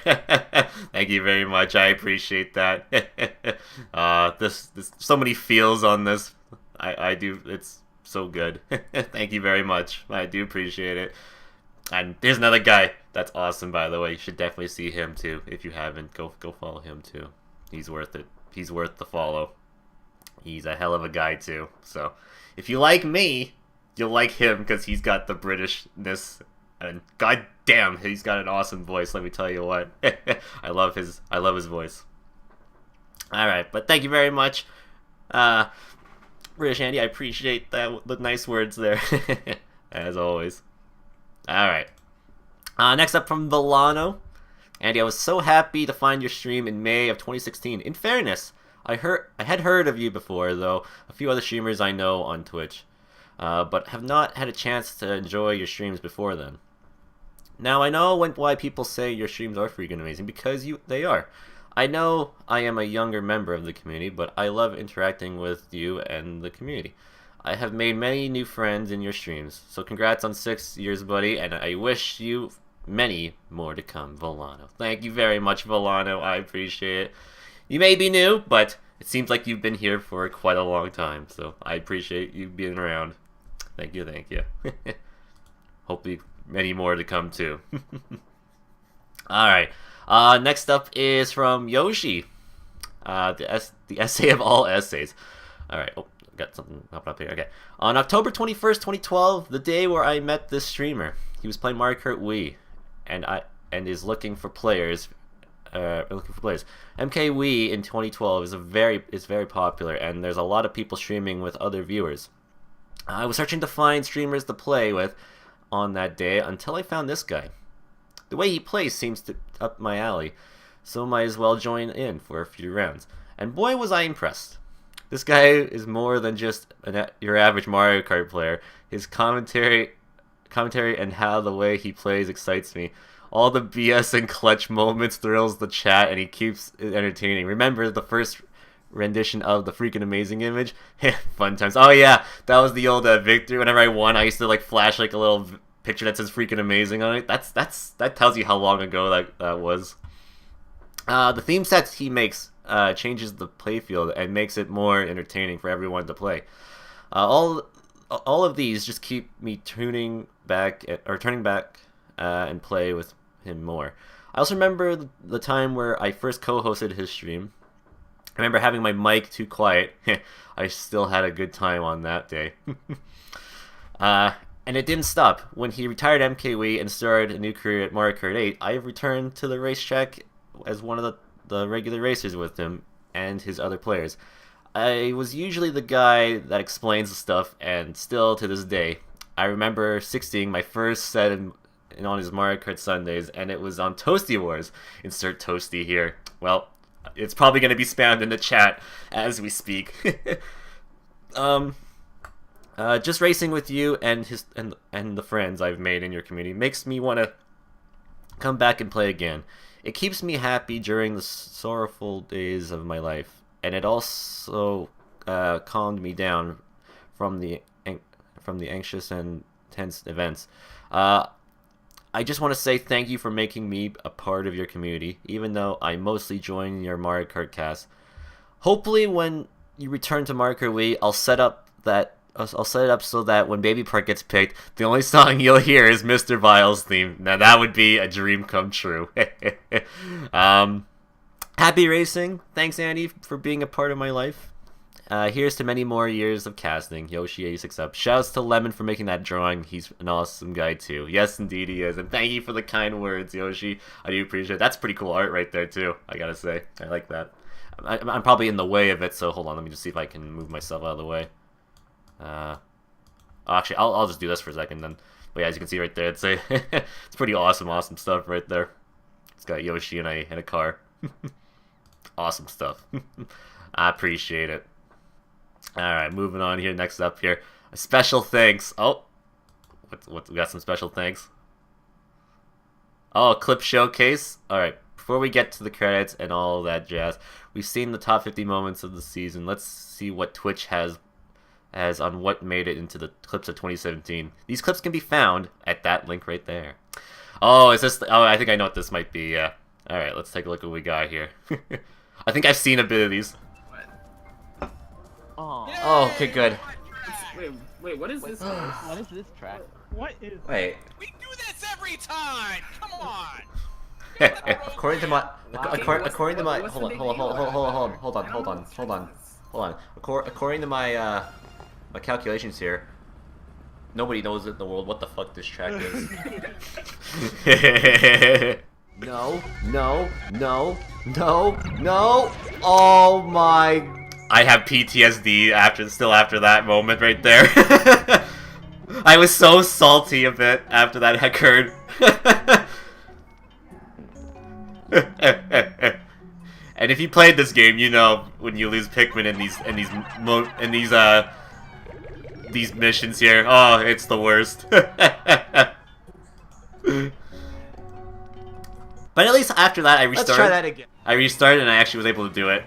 Thank you very much. I appreciate that. This so many feels on this. I do. It's so good. Thank you very much. I do appreciate it. And there's another guy that's awesome, by the way. You should definitely see him too. If you haven't, go follow him too. He's worth it. He's worth the follow. He's a hell of a guy too. So if you like me, you'll like him, because he's got the Britishness, and god damn, he's got an awesome voice, let me tell you what. I love his voice. Alright, but thank you very much, British Andy. I appreciate the nice words there. As always. Alright. Next up from Volano. Andy, I was so happy to find your stream in May of 2016. In fairness, I had heard of you before, though, a few other streamers I know on Twitch. But have not had a chance to enjoy your streams before then. Now, I know why people say your streams are freaking amazing, because they are. I know I am a younger member of the community, but I love interacting with you and the community. I have made many new friends in your streams, so congrats on 6 years, buddy, and I wish you many more to come, Volano. Thank you very much, Volano. I appreciate it. You may be new, but it seems like you've been here for quite a long time, so I appreciate you being around. Thank you, thank you. Hopefully many more to come too. Alright, next up is from Yoshi. The essay of all essays. Alright, got something popping up here. Okay. On October 21st, 2012, the day where I met this streamer, he was playing Mario Kart Wii, and is looking for players. MK Wii in 2012 is very popular, and there's a lot of people streaming with other viewers. I was searching to find streamers to play with on that day until I found this guy. The way he plays seems up my alley, so might as well join in for a few rounds. And boy, was I impressed. This guy is more than just your average Mario Kart player. His commentary and how the way he plays excites me. All the BS and clutch moments thrills the chat, and he keeps it entertaining. Remember the first rendition of the freaking amazing image? Fun times. Oh yeah, that was the old victory. Whenever I won, I used to like flash like a little picture that says freaking amazing on it. That tells you how long ago that was. The theme sets he makes changes the playfield and makes it more entertaining for everyone to play. All of these just keep me turning back and play with him more. I also remember the time where I first co-hosted his stream. I remember having my mic too quiet. I still had a good time on that day. And it didn't stop. When he retired MKW and started a new career at Mario Kart 8, I returned to the racetrack as one of the regular racers with him and his other players. I was usually the guy that explains the stuff, and still to this day, I remember 16 my first set on his Mario Kart Sundays, and it was on Toasty Wars. Insert Toasty here. Well, it's probably going to be spammed in the chat as we speak. Just racing with you and the friends I've made in your community makes me want to come back and play again. It keeps me happy during the sorrowful days of my life, and it also calmed me down from the anxious and tense events. I just want to say thank you for making me a part of your community, even though I mostly join your Mario Kart cast. Hopefully, when you return to Mario Kart Wii, I'll set it up so that when Baby Park gets picked, the only song you'll hear is Mr. Vile's theme. Now that would be a dream come true. Happy racing. Thanks, Andy, for being a part of my life. Here's to many more years of casting. Yoshi86 up. Shouts to Lemon for making that drawing. He's an awesome guy too. Yes, indeed he is. And thank you for the kind words, Yoshi. I do appreciate it. That's pretty cool art right there too, I gotta say. I like that. I'm probably in the way of it, so hold on. Let me just see if I can move myself out of the way. Actually, I'll just do this for a second then. But yeah, as you can see right there, it's it's pretty awesome stuff right there. It's got Yoshi and a car. Awesome stuff. I appreciate it. Alright, moving on here. Next up here, a special thanks. Oh, what we got some special thanks. Oh, clip showcase. Alright, before we get to the credits and all that jazz, we've seen the top 50 moments of the season. Let's see what Twitch has on what made it into the clips of 2017. These clips can be found at that link right there. Oh, is this... Oh, I think I know what this might be, yeah. Alright, let's take a look at what we got here. I think I've seen a bit of these. Oh, okay, good. Wait, what is this? What is this track? What is... Wait. We do this every time! Come on! According to my... According to my... Hold on. According to my, my calculations here, nobody knows in the world what the fuck this track is. No. Oh my... I have PTSD after that moment right there. I was so salty a bit after that occurred. And if you played this game, you know when you lose Pikmin in these missions here. Oh, it's the worst. But at least after that, I restarted. Let's try that again. I restarted and I actually was able to do it.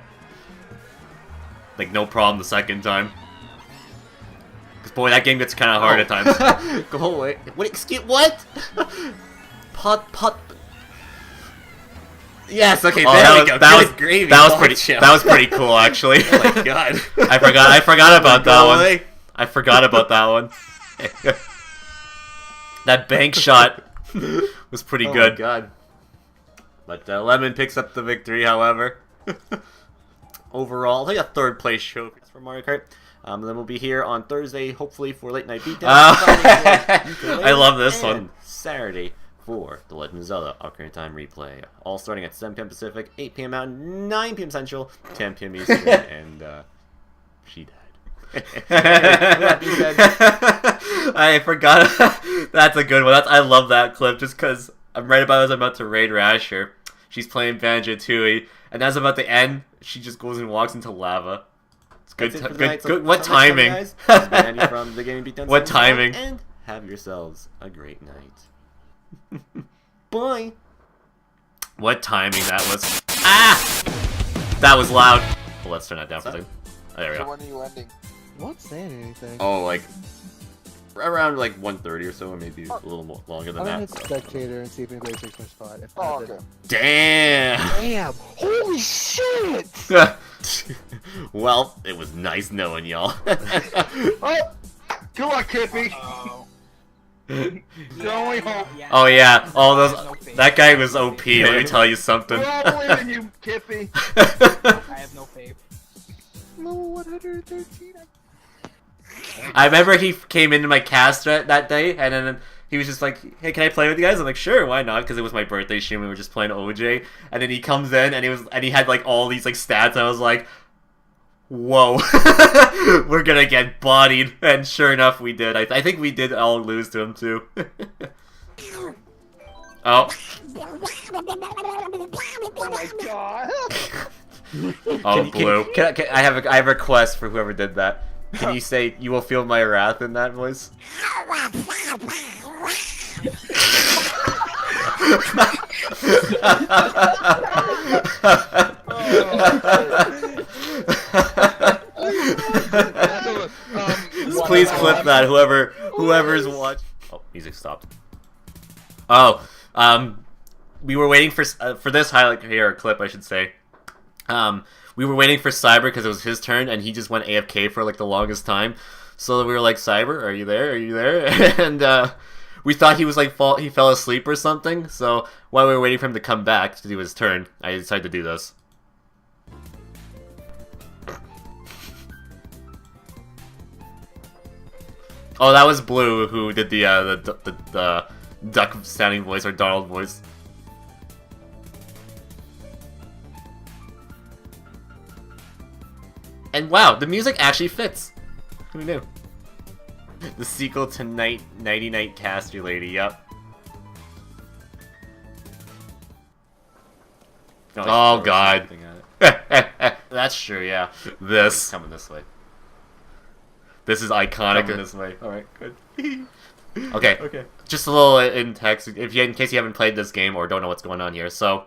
Like, no problem the second time. Because, boy, that game gets kind of hard at times. Go away. What? Excuse... What? Pot... Yes, okay, there we go. That was pretty cool, actually. Oh my god. I forgot about that one. I forgot about that one. That bank shot was pretty good. Oh my god. But Lemon picks up the victory, however. Overall, I think a third place trophy for Mario Kart. Then we'll be here on Thursday, hopefully, for Late Night Beatdown. I love this one. Saturday for The Legend of Zelda Ocarina of Time replay. All starting at 7 p.m. Pacific, 8 p.m. Mountain, 9 p.m. Central, 10 p.m. Eastern, and she died. I forgot. That's a good one. I love that clip just because I'm right about as I'm about to raid Rasher. She's playing Banjo-Tooie, and as I'm about to end, she just goes and walks into lava. It's good. Good. What timing? From the Gaming Beatdown. What timing? And have yourselves a great night. Bye. What timing that was? Ah! That was loud. Well, let's turn that down for a second. Oh, there we go. When are you ending? Not saying anything. Oh, like around like 1:30 or so, or maybe a little more longer than I'm gonna that. hit spectator and see if anybody takes my spot. If Oh, not, okay. Damn! Damn! Holy shit! Well, it was nice knowing y'all. Oh! Good luck, Kippy! Throwing hope. Oh yeah, all those. That guy was OP. Let me tell you something. We're all believing you, Kippy. I have no faith. Level 113. I remember he came into my cast that day, and then he was just like, "Hey, can I play with you guys?" I'm like, "Sure, why not?" Because it was my birthday stream. We were just playing OJ, and then he comes in, and he had like all these like stats. And I was like, "Whoa, we're gonna get bodied." And sure enough, we did. I think we did all lose to him too. Oh. Oh my god. Oh, Blue. I have a request for whoever did that. Can you say, "You will feel my wrath" in that voice? Please clip that, whoever's watching. Oh, music stopped. Oh, we were waiting for this highlight here, clip, I should say. We were waiting for Cyber because it was his turn, and he just went AFK for like the longest time. So we were like, "Cyber, are you there? Are you there?" And we thought he was like he fell asleep or something. So while we were waiting for him to come back to do his turn, I decided to do this. Oh, that was Blue who did the duck sounding voice or Donald voice. And wow, the music actually fits. Who knew? The sequel to Nighty Night Caster Lady, yep. Oh god. That's true, yeah. This. Coming this way. This is iconic in this way. Alright, good. Okay. Okay. Just a little in text, in case you haven't played this game or don't know what's going on here. So,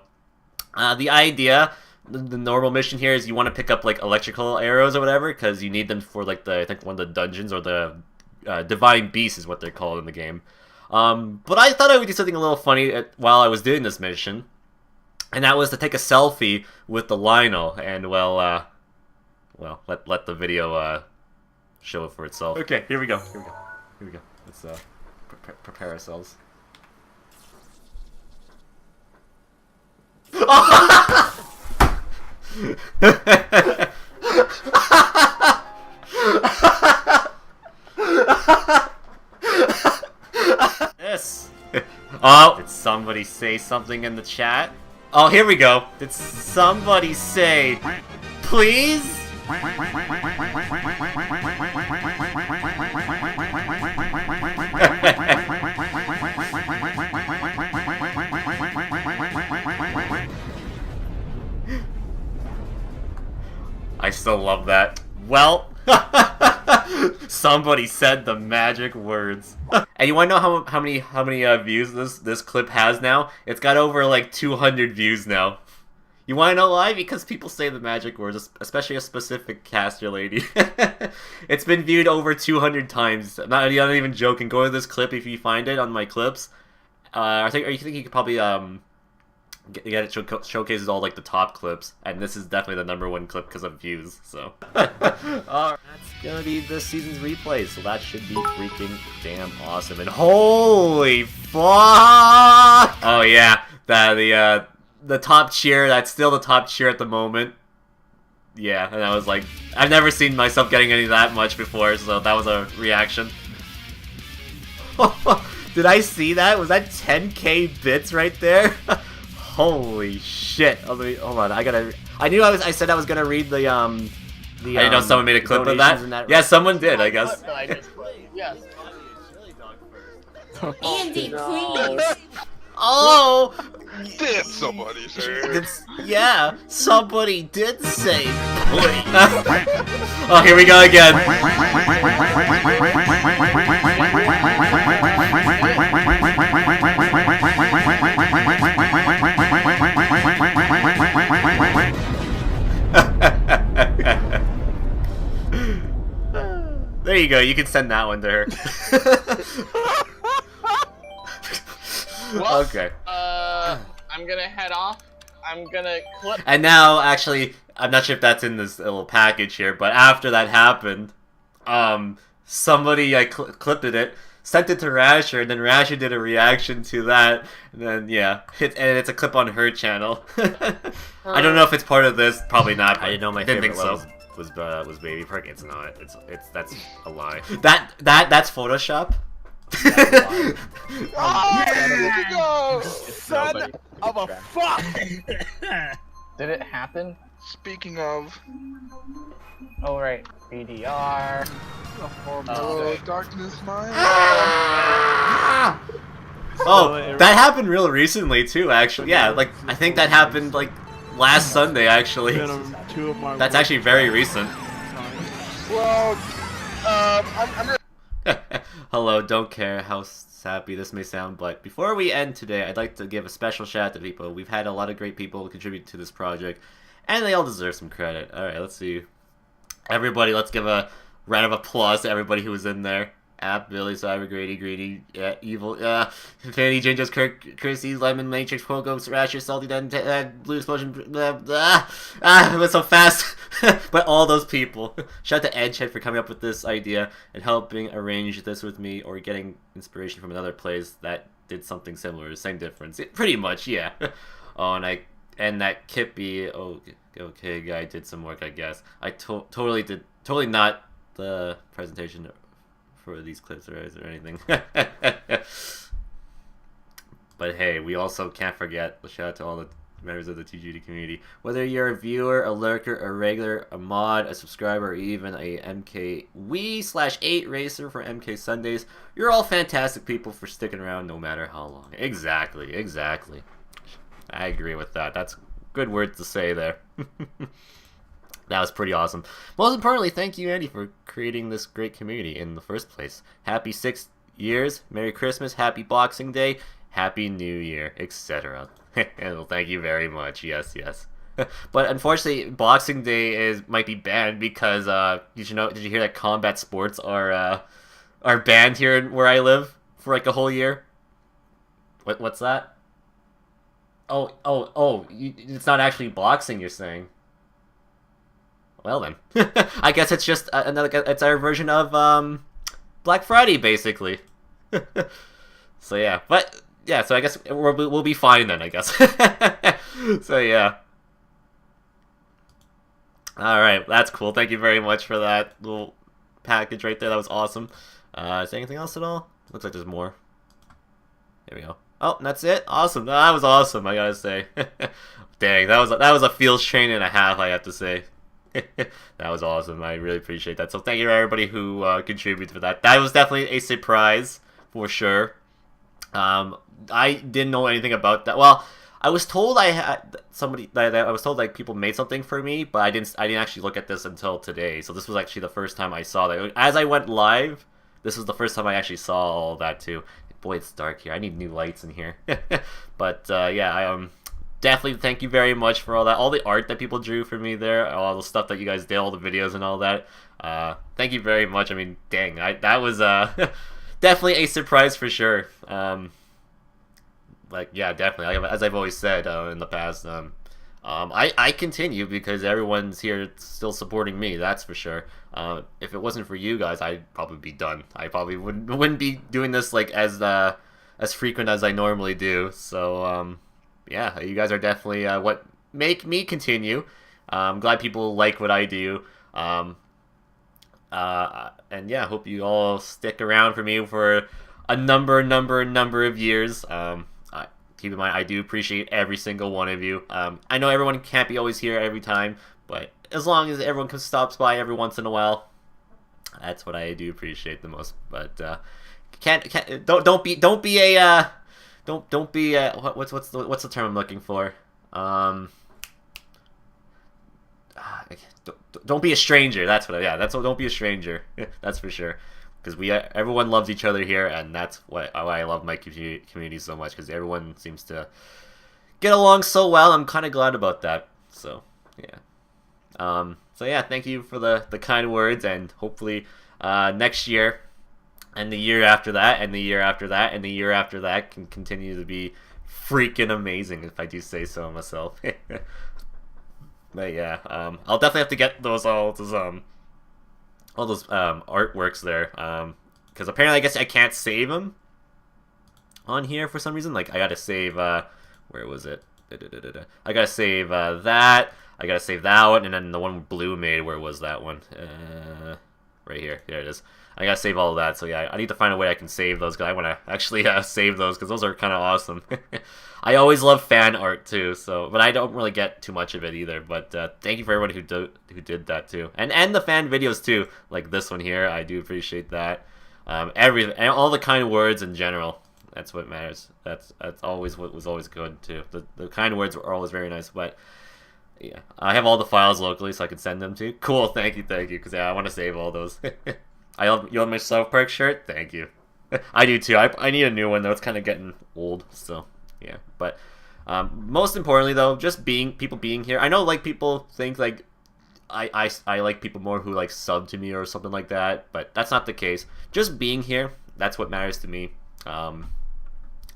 the idea, the normal mission here is you want to pick up like electrical arrows or whatever, because you need them for like I think one of the dungeons, or the divine beast is what they're called in the game. But I thought I would do something a little funny while I was doing this mission, and that was to take a selfie with the Lionel, and well, let the video show it for itself. Okay, here we go. Here we go. Let's prepare ourselves. This. Oh, did somebody say something in the chat? Oh, here we go. Did somebody say, "Please"? I still love that. Well, somebody said the magic words. And you want to know how many views this clip has now? It's got over like 200 views now. You want to know why? Because people say the magic words, especially a specific caster lady. It's been viewed over 200 times. I'm not even joking. Go to this clip if you find it on my clips. I think you could probably get it showcases all like the top clips, and this is definitely the #1 clip because of views. So, alright, that's gonna be this season's replay. So that should be freaking damn awesome. And holy fuck! Oh yeah, the top cheer. That's still the top cheer at the moment. Yeah, and I was like, I've never seen myself getting any that much before, so that was a reaction. Did I see that? Was that 10k bits right there? Holy shit! Hold on, I said I was gonna read the I didn't know someone made a clip of that. Yeah, someone did, I guess. Yes. Andy, please. Oh! Did somebody say? Yeah, somebody did say please. Oh, here we go again. There you go, you can send that one to her. Well, okay. I'm gonna head off. I'm gonna clip. And now, actually, I'm not sure if that's in this little package here, but after that happened, somebody clipped it. sent it to Rasher, and then Rasher did a reaction to that, and then yeah, and it's a clip on her channel. I don't know if it's part of this. Probably not. I didn't know my didn't favorite think so. was Baby Prick. It's not. It's that's a lie. That's Photoshop. Oh, there you go! Son of a fuck! Did it happen? Speaking of, Oh right, BDR. hello, darkness, my. Oh, that happened real recently too. Actually, yeah, like I think that happened like last Sunday. Actually, that's actually very recent. Well, I'm Hello, don't care how sappy this may sound, but before we end today, I'd like to give a special shout out to people. We've had a lot of great people contribute to this project, and they all deserve some credit. Alright, let's see. Everybody, let's give a round of applause to everybody who was in there. App, Billy, Cyber, Grady, Greedy, Evil, Infinity, Gingers, Kirk, Chrissy, Lemon, Matrix, Pogo, Rasher, Salty, Blue Explosion, it was so fast. But all those people. Shout out to Edgehead for coming up with this idea and helping arrange this with me, or getting inspiration from another place that did something similar, same difference. Pretty much, yeah. Oh, and that Kippy, okay, guy did some work, I guess. I totally not the presentation for these clips or anything. But hey, we also can't forget the shout out to all the members of the TGBD community. Whether you're a viewer, a lurker, a regular, a mod, a subscriber, or even a MK Wii/8 racer for MK Sundays, you're all fantastic people for sticking around no matter how long. Exactly. I agree with that. That's good words to say there. That was pretty awesome. Most importantly, thank you, Andy, for creating this great community in the first place. Happy 6 years, Merry Christmas, Happy Boxing Day, Happy New Year, etc. Well, thank you very much. Yes. But unfortunately, Boxing Day might be banned because did you hear that combat sports are banned here where I live for like a whole year? What's that? Oh! It's not actually boxing, you're saying? Well then, I guess it's just it's our version of Black Friday, basically. So yeah, so I guess we'll be fine then, I guess. So yeah. All right, that's cool. Thank you very much for that little package right there. That was awesome. Is there anything else at all? Looks like there's more. There we go. Oh, that's it. Awesome. That was awesome. I gotta say. Dang, that was a field train and a half. I have to say. That was awesome. I really appreciate that. So thank you to everybody who contributed for that. That was definitely a surprise for sure. I didn't know anything about that. Well, I was told I had I was told like people made something for me, but I didn't actually look at this until today. So this was actually the first time I saw that. As I went live, this was the first time I actually saw all that too. Boy, it's dark here. I need new lights in here. But yeah, I definitely thank you very much for all the art that people drew for me there, all the stuff that you guys did, all the videos and all that. Thank you very much. I mean, dang, that was definitely a surprise for sure. Like, yeah, definitely. As I've always said in the past, I continue because everyone's here still supporting me. That's for sure. If it wasn't for you guys, I'd probably be done. I probably wouldn't be doing this like as frequent as I normally do. So yeah, you guys are definitely what make me continue. I'm glad people like what I do. And yeah, hope you all stick around for me for a number of years. Keep in mind, I do appreciate every single one of you. I know everyone can't be always here every time, but as long as everyone stops by every once in a while, that's what I do appreciate the most. But don't be what's the term I'm looking for? Don't be a stranger. Don't be a stranger. That's for sure. Because everyone loves each other here, and that's why I love my community so much. Because everyone seems to get along so well. I'm kind of glad about that. So yeah. So yeah, thank you for the kind words, and hopefully next year, and the year after that, and the year after that, and the year after that can continue to be freaking amazing, if I do say so myself. But yeah, I'll definitely have to get all those artworks there, because apparently I guess I can't save them on here for some reason. Like I gotta save where was it? I gotta save that. I gotta save that one, and then the one Blue made. Where was that one? Right here. There it is. I gotta save all of that. So yeah, I need to find a way I can save those because I want to actually save those because those are kind of awesome. I always love fan art too. So, but I don't really get too much of it either. But thank you for everyone who did that too, and the fan videos too, like this one here. I do appreciate that. Everything and all the kind words in general. That's what matters. That's always what was always good too. The kind words were always very nice. But yeah, I have all the files locally, so I can send them to you. Cool, thank you, because yeah, I want to save all those. You love my South Park shirt? Thank you. I do too. I need a new one though. It's kind of getting old, so yeah. But most importantly though, just people being here. I know like people think like I like people more who like sub to me or something like that, but that's not the case. Just being here, that's what matters to me.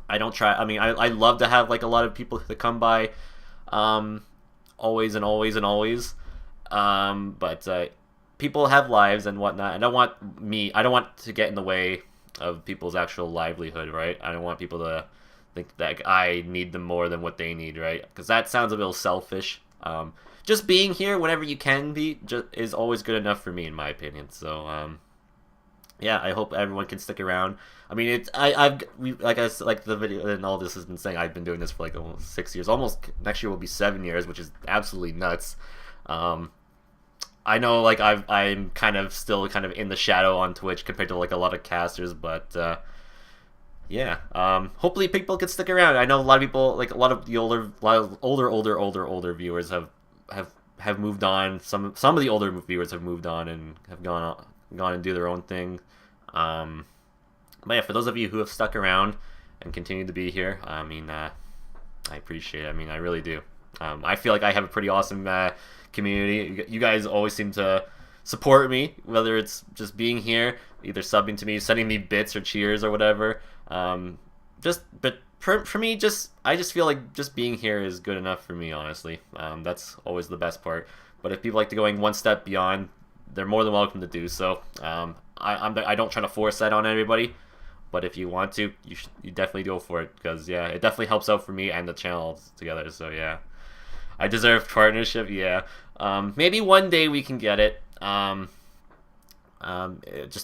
I don't try. I mean, I love to have like a lot of people that come by, always and always and always. But people have lives and whatnot. I don't want to get in the way of people's actual livelihood, right? I don't want people to think that I need them more than what they need, right? Because that sounds a little selfish. Just being here whenever you can be is always good enough for me, in my opinion. So, yeah, I hope everyone can stick around. I mean, like the video and all this has been saying, I've been doing this for like almost 6 years. Almost next year will be 7 years, which is absolutely nuts. I know like I'm kind of still kind of in the shadow on Twitch compared to like a lot of casters, but yeah. Hopefully people can stick around. I know a lot of people, like a lot of the older viewers have moved on. Some of the older viewers have moved on and have gone and do their own thing. But yeah, for those of you who have stuck around and continue to be here, I mean, I appreciate it. I mean, I really do. I feel like I have a pretty awesome community. You guys always seem to support me, whether it's just being here, either subbing to me, sending me bits or cheers or whatever. But for me, I just feel like just being here is good enough for me, honestly. That's always the best part. But if people like to going one step beyond, they're more than welcome to do so. I don't try to force that on everybody, but if you want to, you definitely go for it, because yeah, it definitely helps out for me and the channel together. So yeah, I deserve partnership. Yeah, maybe one day we can get it. Just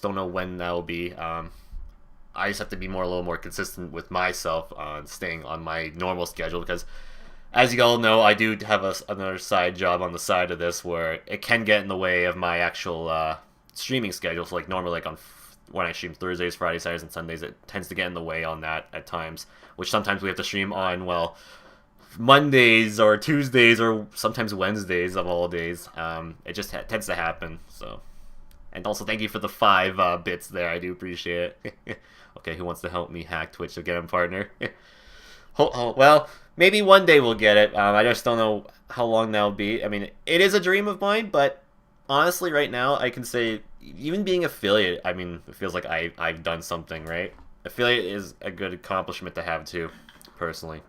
don't know when that will be. I just have to be a little more consistent with myself on staying on my normal schedule, because as you all know, I do have another side job on the side of this where it can get in the way of my actual streaming schedule. So like normally, like when I stream Thursdays, Fridays, Saturdays, and Sundays, it tends to get in the way on that at times, which sometimes we have to stream on, well, Mondays or Tuesdays or sometimes Wednesdays of all days. It just tends to happen. So, and also thank you for the 5 bits there. I do appreciate it. Okay, who wants to help me hack Twitch to get him partner? Well, maybe one day we'll get it. I just don't know how long that'll be. I mean, it is a dream of mine, but honestly, right now, I can say, even being affiliate, I mean, it feels like I've done something, right? Affiliate is a good accomplishment to have, too, personally.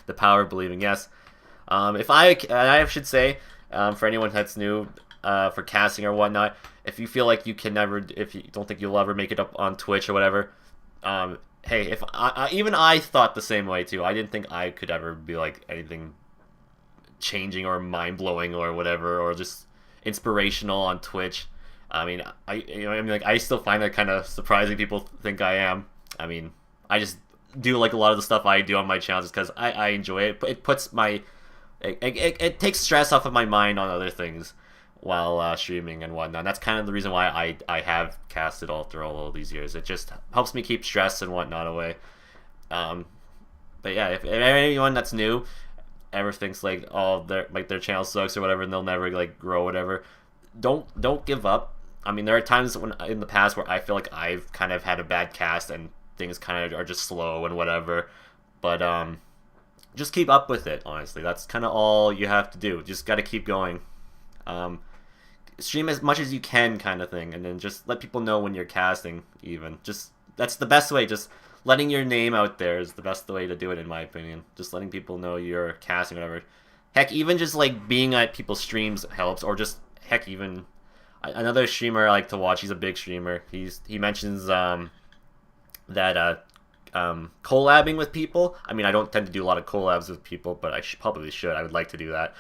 The power of believing, yes. I should say, for anyone that's new, for casting or whatnot, if you feel like if you don't think you'll ever make it up on Twitch or whatever, hey, if even I thought the same way too. I didn't think I could ever be like anything changing or mind blowing or whatever, or just inspirational on Twitch. I mean, I still find that kind of surprising. People think I am. I mean, I just do like a lot of the stuff I do on my channel just because I enjoy it. It puts it takes stress off of my mind on other things while streaming and whatnot. That's kind of the reason why I have casted all through all these years. It just helps me keep stress and whatnot away. But yeah, if anyone that's new ever thinks like, oh, their channel sucks or whatever and they'll never like grow or whatever, don't give up. I mean, there are times in the past where I feel like I've kind of had a bad cast and things kind of are just slow and whatever, but just keep up with it. Honestly, that's kind of all you have to do. Just got to keep going. Stream as much as you can, kind of thing, and then just let people know when you're casting. Even just that's the best way. Just letting your name out there is the best way to do it, in my opinion. Just letting people know you're casting, whatever. Heck, even just like being at people's streams helps, or just heck, even Another streamer I like to watch. He's a big streamer. He mentions that collabing with people. I mean, I don't tend to do a lot of collabs with people, but I probably should. I would like to do that.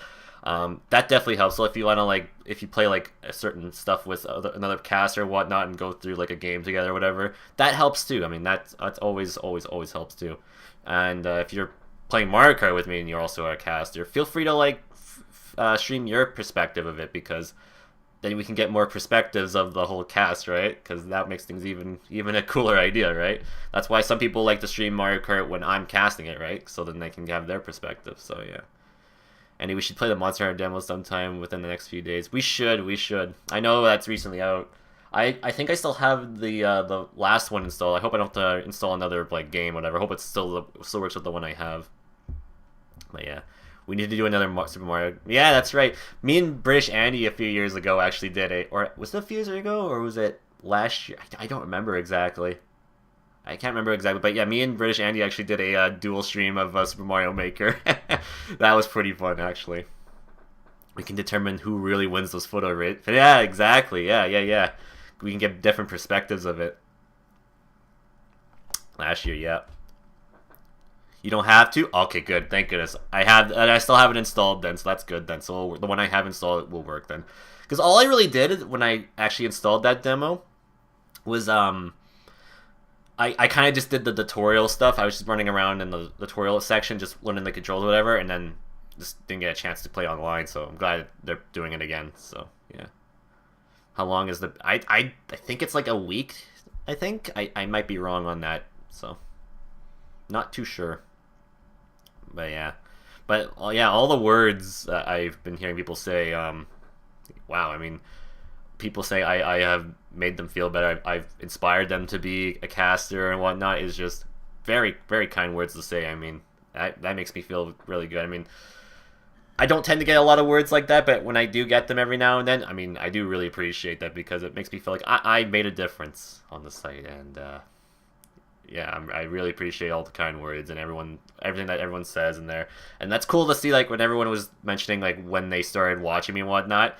That definitely helps. So if you want to if you play like a certain stuff with another caster or whatnot and go through like a game together or whatever, that helps too. I mean, that's always helps too. And if you're playing Mario Kart with me and you're also a caster, feel free to stream your perspective of it, because then we can get more perspectives of the whole cast, right? Because that makes things even a cooler idea, right? That's why some people like to stream Mario Kart when I'm casting it, right? So then they can have their perspective. So yeah. And we should play the Monster Hunter demo sometime within the next few days. We should. I know that's recently out. I think I still have the last one installed. I hope I don't have to install another game, whatever. I hope it still works with the one I have. But yeah. We need to do another Super Mario. Yeah, that's right. Me and British Andy a few years ago actually did it. Or was it a few years ago, or was it last year? I don't remember exactly. I can't remember exactly. But yeah, me and British Andy actually did a dual stream of Super Mario Maker. That was pretty fun, actually. We can determine who really wins those photo rates. Yeah, exactly. Yeah. We can get different perspectives of it. Last year, yeah. You don't have to? Okay, good. Thank goodness. I still have it installed then, so that's good then. So the one I have installed will work then. Because all I really did when I actually installed that demo was I kind of just did the tutorial stuff. I was just running around in the tutorial section, just learning the controls or whatever, and then just didn't get a chance to play online. So I'm glad they're doing it again. So yeah. How long is the? I think it's like a week. I think I might be wrong on that. So not too sure. But yeah, all the words I've been hearing people say, wow, I mean, people say I have made them feel better, I've inspired them to be a caster and whatnot, is just very, very kind words to say. I mean, that makes me feel really good. I mean, I don't tend to get a lot of words like that, but when I do get them every now and then, I mean, I do really appreciate that, because it makes me feel like I made a difference on the site. And yeah, I really appreciate all the kind words and everything that everyone says in there. And that's cool to see, when everyone was mentioning, when they started watching me and whatnot,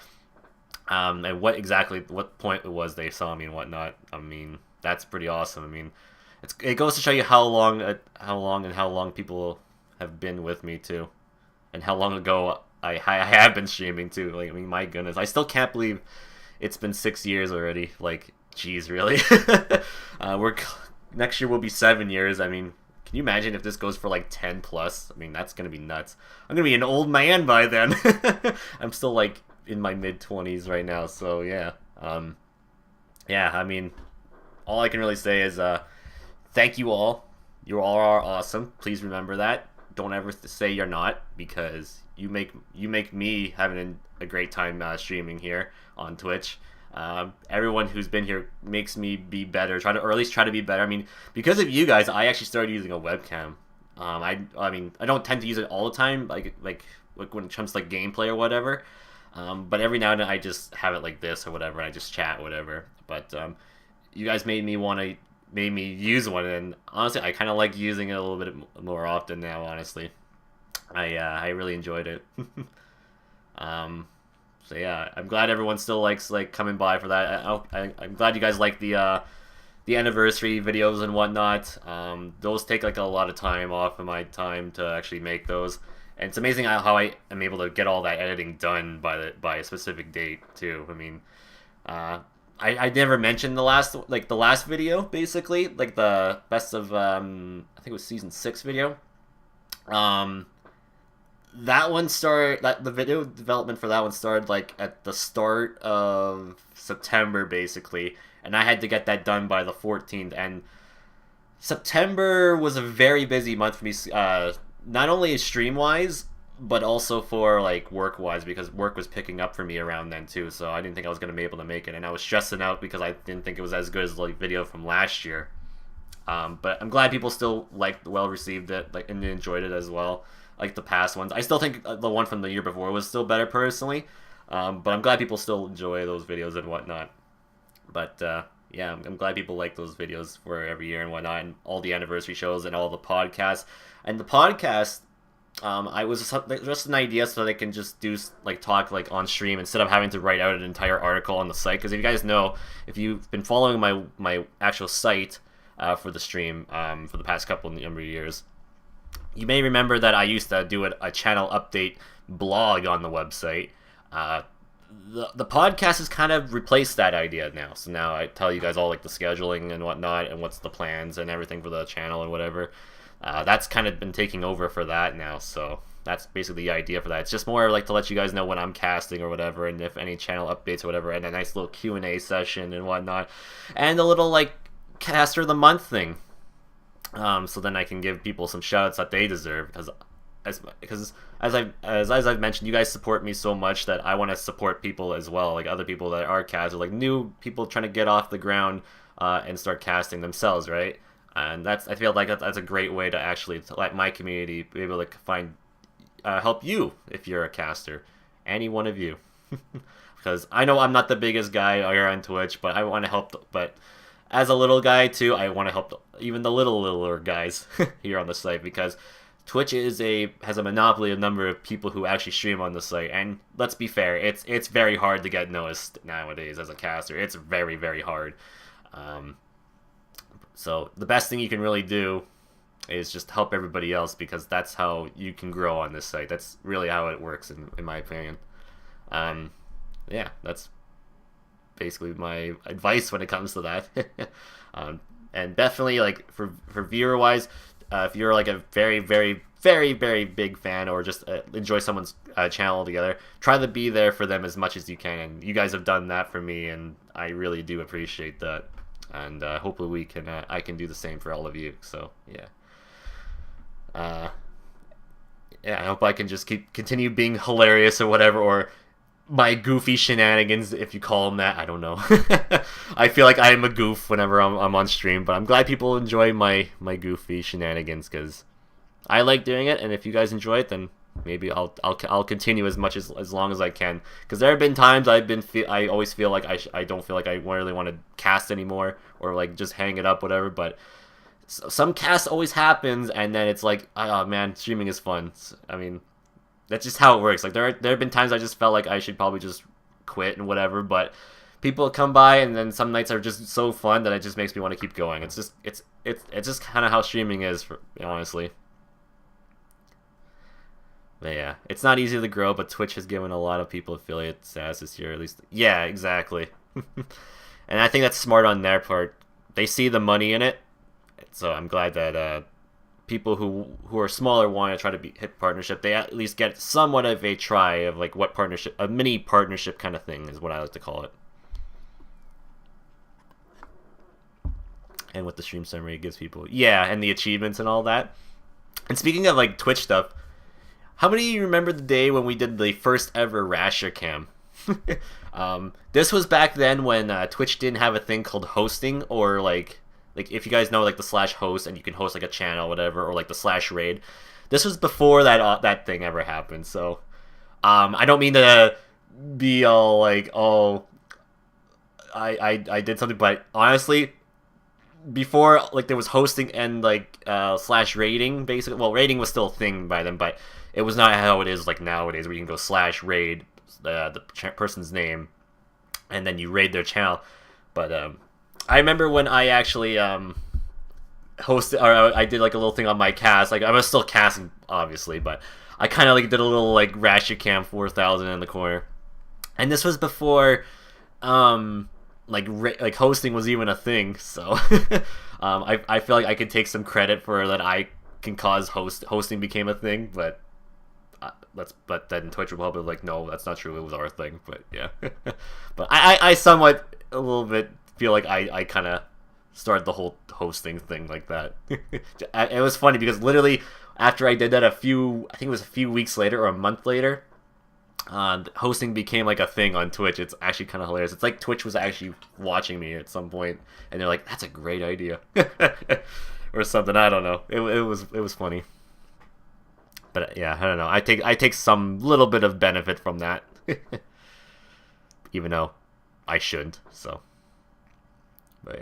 and what point it was they saw me and whatnot. I mean, that's pretty awesome. I mean, it goes to show you how long people have been with me, too. And how long ago I have been streaming, too. I mean, my goodness. I still can't believe it's been 6 years already. Jeez, really? Next year will be 7 years. I mean, can you imagine if this goes for 10 plus? I mean, that's gonna be nuts. I'm gonna be an old man by then. I'm still in my mid-20s right now, so yeah. Yeah, I mean, all I can really say is thank you all. You all are awesome. Please remember that. Don't ever say you're not, because you make me having a great time streaming here on Twitch. Everyone who's been here makes me be better, or at least try to be better. I mean, because of you guys, I actually started using a webcam. I mean, I don't tend to use it all the time, like when it comes to gameplay or whatever. But every now and then I just have it like this or whatever, and I just chat or whatever. But you guys made me use one, and honestly, I kind of like using it a little bit more often now. Honestly, I really enjoyed it. So yeah, I'm glad everyone still likes coming by for that. I'm glad you guys like the anniversary videos and whatnot. Those take a lot of time off of my time to actually make those, and it's amazing how I am able to get all that editing done by a specific date too. I mean, I never mentioned the last video, basically, the best of I think it was season 6 video. That one the video development for that one started at the start of September, basically, and I had to get that done by the 14th. And September was a very busy month for me, not only stream wise, but also for work wise, because work was picking up for me around then too. So I didn't think I was gonna be able to make it, and I was stressing out because I didn't think it was as good as the video from last year. But I'm glad people still received it, and enjoyed it as well. Like the past ones. I still think the one from the year before was still better personally, but I'm glad people still enjoy those videos and whatnot. But yeah, I'm glad people like those videos for every year and whatnot, and all the anniversary shows and all the podcasts. And the podcast, I was just an idea so they can just do talk on stream instead of having to write out an entire article on the site. Because if you guys know, if you've been following my actual site for the stream for the past number of years, you may remember that I used to do a channel update blog on the website. The podcast has kind of replaced that idea now. So now I tell you guys all the scheduling and whatnot and what's the plans and everything for the channel and whatever. That's kind of been taking over for that now, so that's basically the idea for that. It's just more to let you guys know when I'm casting or whatever, and if any channel updates or whatever, and a nice little Q&A session and whatnot, and a little caster of the month thing. So then I can give people some shoutouts that they deserve, because as I've mentioned, you guys support me so much that I want to support people as well, other people that are casters, new people trying to get off the ground and start casting themselves, right? And I feel like that's a great way to actually let my community be able to find help you if you're a caster, any one of you, because I know I'm not the biggest guy here on Twitch, but I want to help. But as a little guy too, I want to help even the littler guys here on the site, because Twitch has a monopoly of number of people who actually stream on the site, and let's be fair, it's very hard to get noticed nowadays as a caster. It's very, very hard. So the best thing you can really do is just help everybody else, because that's how you can grow on this site. That's really how it works, in my opinion. Yeah, that's basically my advice when it comes to that. And definitely, for viewer wise, if you're a very, very, very, very big fan, or just enjoy someone's channel together, try to be there for them as much as you can. And you guys have done that for me, and I really do appreciate that. And hopefully I can do the same for all of you. So yeah, I hope I can just continue being hilarious or whatever, or my goofy shenanigans, if you call them that. I don't know. I feel like I am a goof whenever I'm on stream, but I'm glad people enjoy my goofy shenanigans, because I like doing it. And if you guys enjoy it, then maybe I'll continue as long as I can, because there have been times I always feel like I don't feel like I really want to cast anymore, or just hang it up, whatever. But some cast always happens, and then it's oh man, streaming is fun. I mean, that's just how it works. There have been times I just felt like I should probably just quit and whatever, but people come by, and then some nights are just so fun that it just makes me want to keep going. It's just kind of how streaming is, honestly. But yeah, it's not easy to grow, but Twitch has given a lot of people affiliate status this year, at least. Yeah, exactly. And I think that's smart on their part. They see the money in it, so I'm glad that people who are smaller want to try to hit partnership. They at least get somewhat of a try of what partnership, a mini partnership kind of thing is what I like to call it. And with the stream summary, it gives people, yeah, and the achievements and all that. And speaking of Twitch stuff, how many of you remember the day when we did the first ever Rasher Cam? This was back then when Twitch didn't have a thing called hosting, or if you guys know the /host, and you can host a channel, whatever, or the /raid. This was before that thing ever happened. So I don't mean to be all oh, I did something, but honestly, before there was hosting and /raiding, basically. Well, raiding was still a thing by then, but it was not how it is nowadays, where you can go /raid the person's name, and then you raid their channel. But I remember when I actually hosted, or I did a little thing on my cast. I was still casting, obviously, but I kind of did a little Rasher Cam 4000 in the corner. And this was before hosting was even a thing. So I feel like I could take some credit for that. I can cause hosting became a thing, but then Twitch will probably no, that's not true, it was our thing. But yeah. But I somewhat a little bit feel like I kind of started the whole hosting thing like that. It was funny because literally after I did that I think it was a few weeks later or a month later, hosting became a thing on Twitch. It's actually kind of hilarious. It's Twitch was actually watching me at some point, and they're like, that's a great idea. Or something, I don't know. It was funny. But yeah, I don't know. I take some little bit of benefit from that, even though I shouldn't. So, but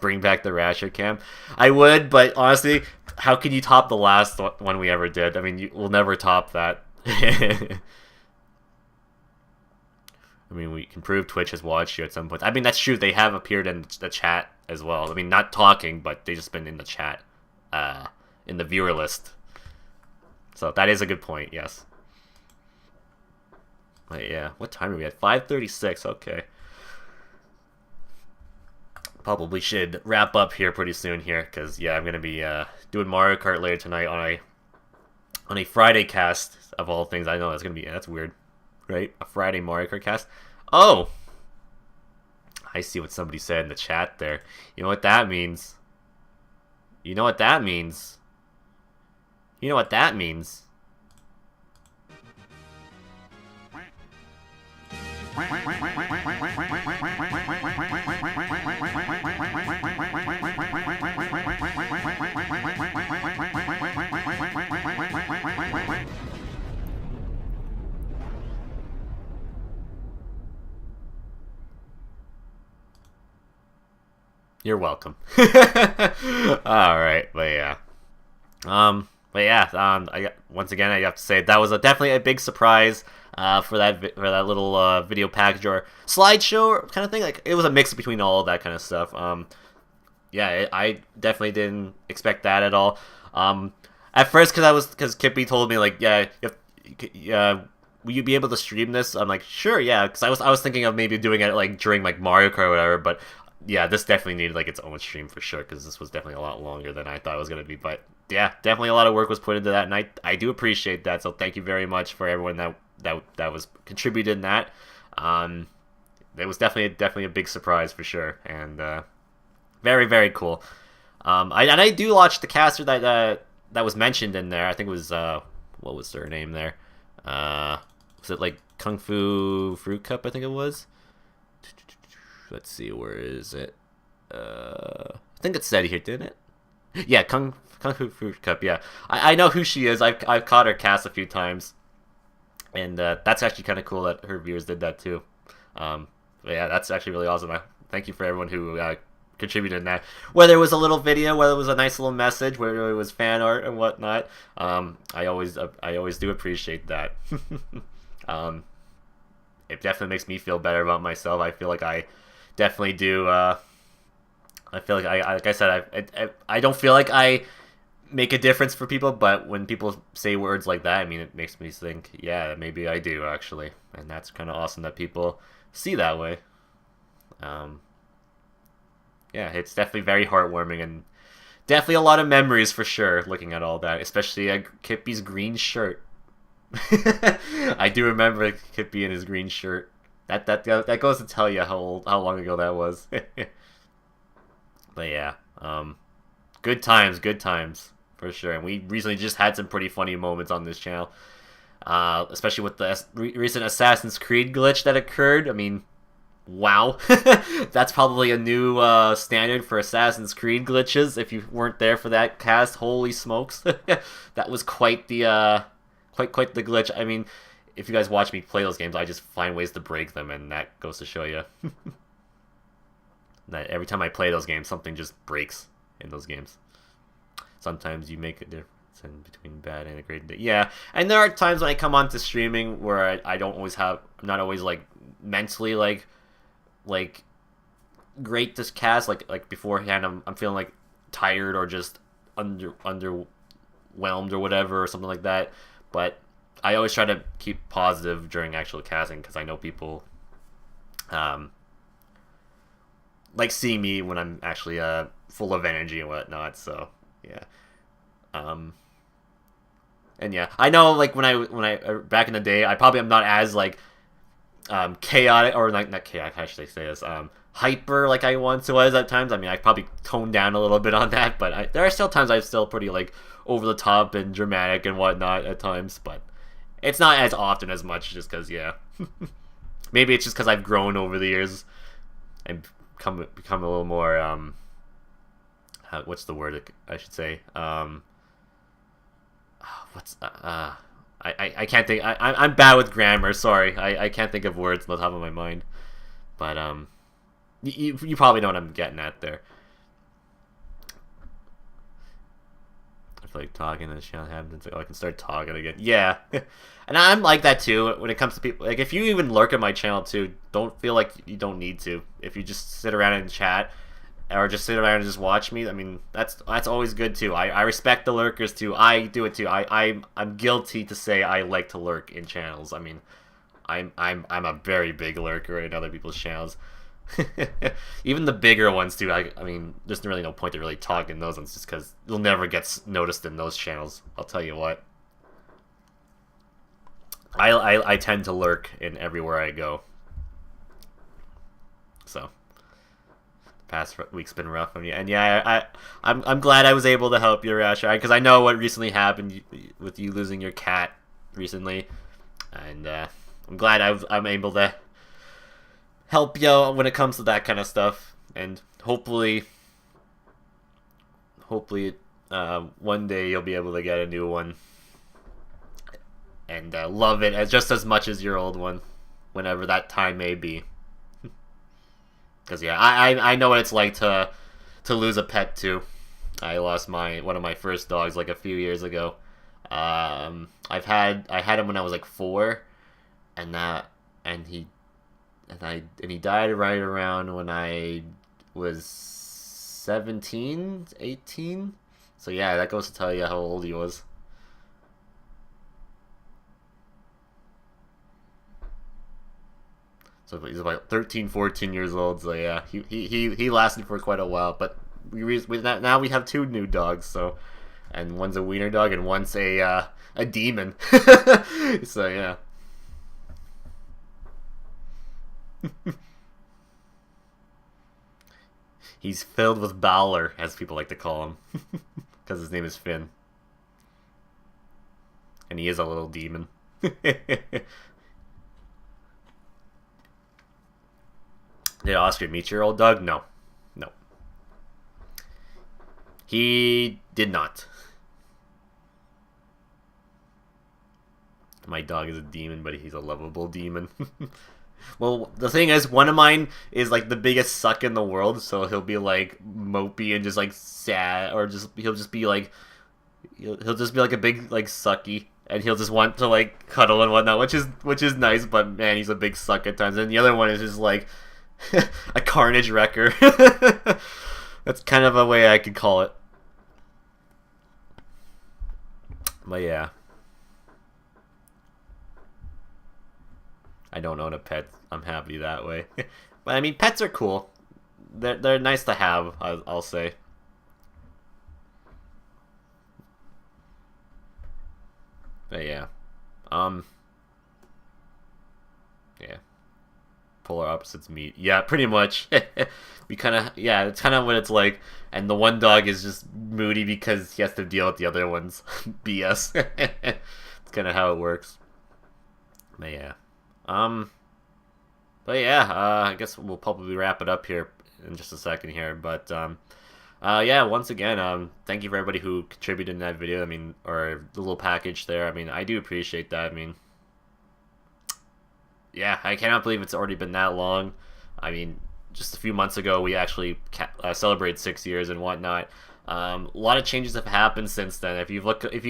Bring back the Rasher cam. I would, but honestly, how can you top the last one we ever did? I mean, we'll never top that. I mean, we can prove Twitch has watched you at some point. I mean, that's true. They have appeared in the chat as well. I mean, not talking, but they've just been in the chat, in the viewer list. So that is a good point, yes. But yeah, what time are we at? 5:36, okay. Probably should wrap up here pretty soon here, because yeah, I'm gonna be doing Mario Kart later tonight on a Friday cast of all things. I know that's weird, right? A Friday Mario Kart cast. Oh, I see what somebody said in the chat there. You know what that means? You know what that means? You know what that means? You're welcome. Alright, but yeah. Once again, I have to say that was definitely a big surprise for that little video package or slideshow kind of thing. Like, it was a mix between all of that kind of stuff. Yeah, I definitely didn't expect that at all. At first, because Kippy told me, like, yeah, will you be able to stream this? I'm like, sure, yeah, because I was thinking of maybe doing it like during like Mario Kart or whatever, but yeah, this definitely needed like its own stream for sure, because this was definitely a lot longer than I thought it was gonna be. But yeah, definitely a lot of work was put into that, and I do appreciate that. So thank you very much for everyone that was contributed in that. It was definitely a big surprise for sure, and very, very cool. I do watch the caster that was mentioned in there. I think it was what was her name there? Was it like Kung Fu Fruit Cup? I think it was. Let's see, where is it? I think it said here, didn't it? Yeah, Kung Fu Fruit Cup. Yeah, I know who she is. I've caught her cast a few times, and that's actually kind of cool that her viewers did that too. But yeah, that's actually really awesome. Thank you for everyone who contributed in that. Whether it was a little video, whether it was a nice little message, whether it was fan art and whatnot. I always do appreciate that. It definitely makes me feel better about myself. I feel like I definitely do. I feel like like I said, I don't feel like I make a difference for people, but when people say words like that, I mean, it makes me think, yeah, maybe I do actually, and that's kind of awesome that people see that way. Yeah, it's definitely very heartwarming and definitely a lot of memories for sure. Looking at all that, especially Kippy's green shirt. I do remember Kippy in his green shirt. That goes to tell you how long ago that was. But yeah, good times for sure. And we recently just had some pretty funny moments on this channel, especially with the recent Assassin's Creed glitch that occurred. I mean, wow, that's probably a new standard for Assassin's Creed glitches. If you weren't there for that cast, holy smokes, that was quite the quite the glitch. I mean, if you guys watch me play those games, I just find ways to break them, and that goes to show you that every time I play those games, something just breaks in those games. Sometimes you make a difference in between bad and a great day. Yeah, and there are times when I come on to streaming where I don't always have, I'm not always like mentally like great to cast. Like beforehand, I'm feeling like tired or just underwhelmed or whatever or something like that. But I always try to keep positive during actual casting, because I know people like seeing me when I'm actually full of energy and whatnot. So yeah, and yeah, I know like when I back in the day, I probably am not as like chaotic, or like not chaotic, how should I say this, hyper like I once was at times. I mean, I probably toned down a little bit on that, but there are still times I'm still pretty like over the top and dramatic and whatnot at times, but it's not as often as much, just because, yeah. Maybe it's just because I've grown over the years and become a little more, what's the word I should say? I can't think, I'm bad with grammar, sorry. I can't think of words on the top of my mind. But, you probably know what I'm getting at there. It's like talking and shit happens. Like, oh, I can start talking again. Yeah, and I'm like that too when it comes to people. Like, if you even lurk at my channel too, don't feel like you don't need to. If you just sit around and chat, or just sit around and just watch me, I mean, that's always good too. I respect the lurkers too. I do it too. I'm guilty to say I like to lurk in channels. I mean, I'm a very big lurker in other people's channels. Even the bigger ones too. I mean, there's really no point to really talk in those ones, just because you'll never get noticed in those channels. I'll tell you what. I tend to lurk in everywhere I go. So, the past week's been rough on you, and yeah, I'm glad I was able to help you, Rash, because I know what recently happened with you losing your cat recently, and I'm glad I'm able to help you when it comes to that kind of stuff, and hopefully one day you'll be able to get a new one and love it just as much as your old one, whenever that time may be. Because yeah, I know what it's like to lose a pet too. I lost one of my first dogs like a few years ago. I had him when I was like 4, and he died right around when I was 17, 18. So yeah, that goes to tell you how old he was. So he's about 13, 14 years old. So yeah, he lasted for quite a while. But now we have 2 new dogs. So, and one's a wiener dog and one's a demon. So yeah. He's filled with Balor, as people like to call him, because his name is Finn, and he is a little demon. Did Oscar meet your old dog? No. He did not. My dog is a demon, but he's a lovable demon. Well, the thing is, one of mine is like the biggest suck in the world, so he'll be like mopey and just like sad, or he'll just be like a big like sucky, and he'll just want to like cuddle and whatnot, which is nice, but man, he's a big suck at times. And the other one is just like a carnage wrecker. That's kind of a way I could call it. But yeah, I don't own a pet. I'm happy that way. But I mean, pets are cool. They're nice to have, I'll say. But yeah. Yeah. Polar opposites meet. Yeah, pretty much. We kind of, yeah, it's kind of what it's like. And the one dog is just moody because he has to deal with the other one's BS. It's kind of how it works. But yeah. But yeah, I guess we'll probably wrap it up here in just a second here. But yeah, once again, thank you for everybody who contributed in that video. I mean, or the little package there. I mean, I do appreciate that. I mean, yeah, I cannot believe it's already been that long. I mean, just a few months ago, we actually celebrated 6 years and whatnot. A lot of changes have happened since then. If you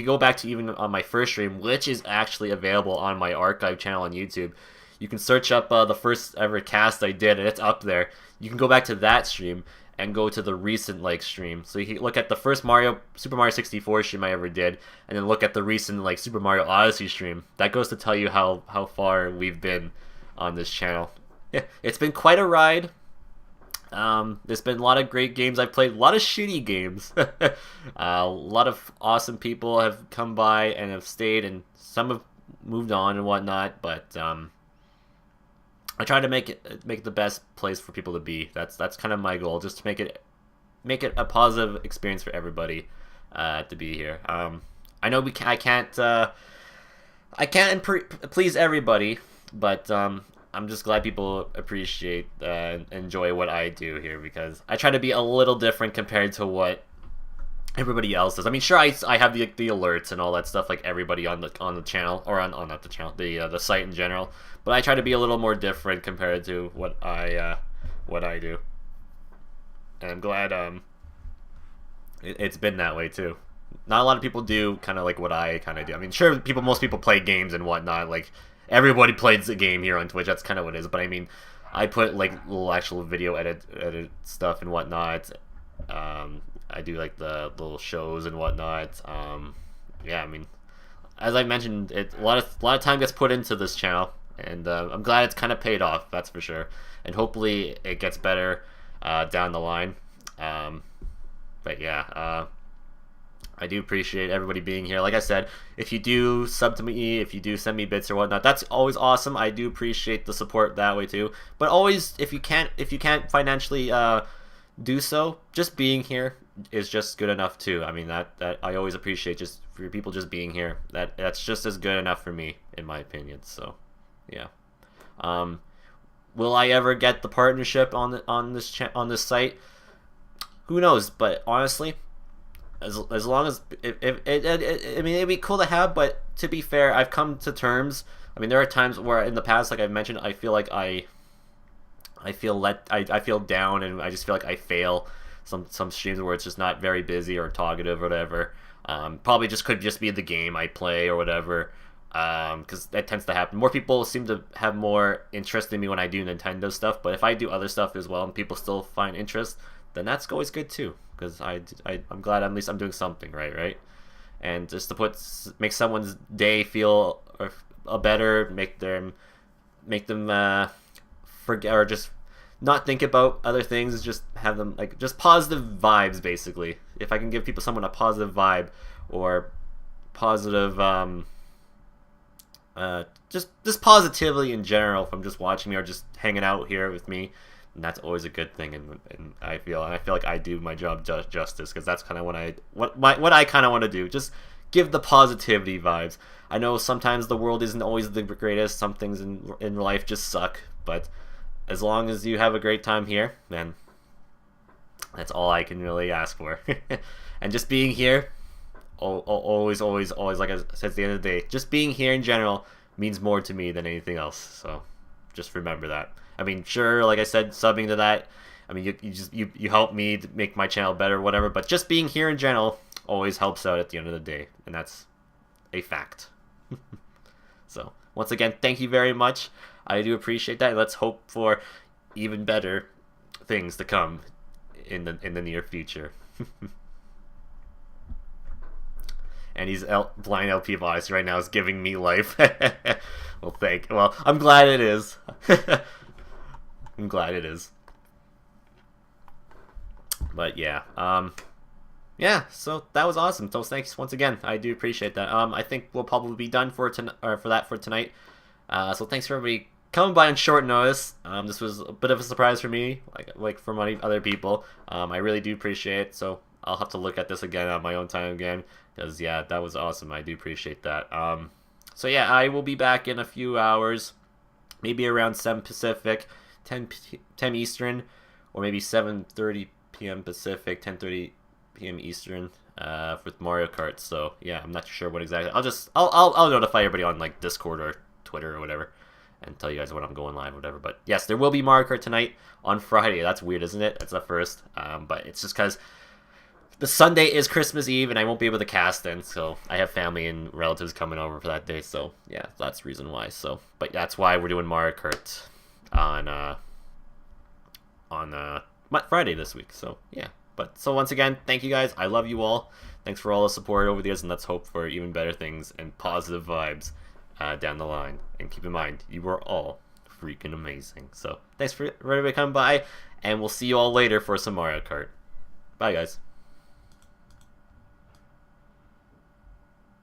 go back to even on my first stream, which is actually available on my archive channel on YouTube, you can search up the first ever cast I did, and it's up there. You can go back to that stream and go to the recent stream. So you can look at the first Super Mario 64 stream I ever did, and then look at the recent Super Mario Odyssey stream. That goes to tell you how far we've been on this channel. Yeah, it's been quite a ride. There's been a lot of great games I've played, a lot of shitty games. A lot of awesome people have come by and have stayed, and some have moved on and whatnot, but I try to make it the best place for people to be. That's kind of my goal, just to make it a positive experience for everybody to be here. I know I can't please everybody, but I'm just glad people appreciate and enjoy what I do here, because I try to be a little different compared to what everybody else does. I mean, sure, I have the alerts and all that stuff like everybody on the channel, or on not the channel, the site in general. But I try to be a little more different compared to what I do. And I'm glad it's been that way too. Not a lot of people do kind of like what I kind of do. I mean, sure, most people play games and whatnot. Like everybody plays a game here on Twitch. That's kind of what it is. But I mean, I put like little actual video edit stuff and whatnot. I do like the little shows and whatnot. Yeah, I mean, as I mentioned, a lot of time gets put into this channel, and I'm glad it's kind of paid off. That's for sure. And hopefully it gets better down the line. But yeah, I do appreciate everybody being here. Like I said, if you do sub to me, if you do send me bits or whatnot, that's always awesome. I do appreciate the support that way too. But always, if you can't financially do so, just being here is just good enough too. I mean, that I always appreciate just for people just being here. That's just as good enough for me, in my opinion. So, yeah. Will I ever get the partnership on this site? Who knows? But honestly, as long as I mean, it'd be cool to have. But to be fair, I've come to terms. I mean, there are times where in the past, like I've mentioned, I feel like I feel down, and I just feel like I fail some streams where it's just not very busy or talkative or whatever. Probably could just be the game I play or whatever. Because that tends to happen. More people seem to have more interest in me when I do Nintendo stuff, but if I do other stuff as well and people still find interest, then that's always good too. Because I'm glad at least I'm doing something right? And just to make someone's day feel better, make them forget or just not think about other things, just have them like just positive vibes basically. If I can give someone a positive vibe or positive just positivity in general from just watching me or just hanging out here with me, and that's always a good thing. And I feel like I do my job justice, because that's kind of what I kind of want to do. Just give the positivity vibes. I know sometimes the world isn't always the greatest. Some things in life just suck, but as long as you have a great time here, then that's all I can really ask for. And just being here, always, like I said at the end of the day, just being here in general means more to me than anything else. So just remember that. I mean, sure, like I said, subbing to that, I mean, you help me to make my channel better, whatever. But just being here in general always helps out at the end of the day, and that's a fact. So once again, thank you very much. I do appreciate that. Let's hope for even better things to come in the near future. And he's blind LP voice right now is giving me life. Well, I'm glad it is. I'm glad it is. But yeah, yeah. So that was awesome. So thanks once again. I do appreciate that. I think we'll probably be done for tonight. So thanks for everybody coming by on short notice. This was a bit of a surprise for me, like for many other people. I really do appreciate it. So I'll have to look at this again on my own time again, because yeah, that was awesome. I do appreciate that. So yeah, I will be back in a few hours, maybe around 7 Pacific, 10 Eastern, or maybe 7:30 p.m. Pacific, 10:30 p.m. Eastern, with Mario Kart. So yeah, I'm not sure what exactly. I'll notify everybody on like Discord or Twitter or whatever, and tell you guys when I'm going live or whatever. But yes, there will be Mario Kart tonight on Friday. That's weird, isn't it? That's the first. But it's just because the Sunday is Christmas Eve, and I won't be able to cast then, so I have family and relatives coming over for that day, so yeah, that's the reason why. So, but that's why we're doing Mario Kart on Friday this week, so yeah. But, so once again, thank you guys, I love you all, thanks for all the support over the years, and let's hope for even better things and positive vibes down the line. And keep in mind, you are all freaking amazing. So, thanks for everybody coming by, and we'll see you all later for some Mario Kart. Bye, guys.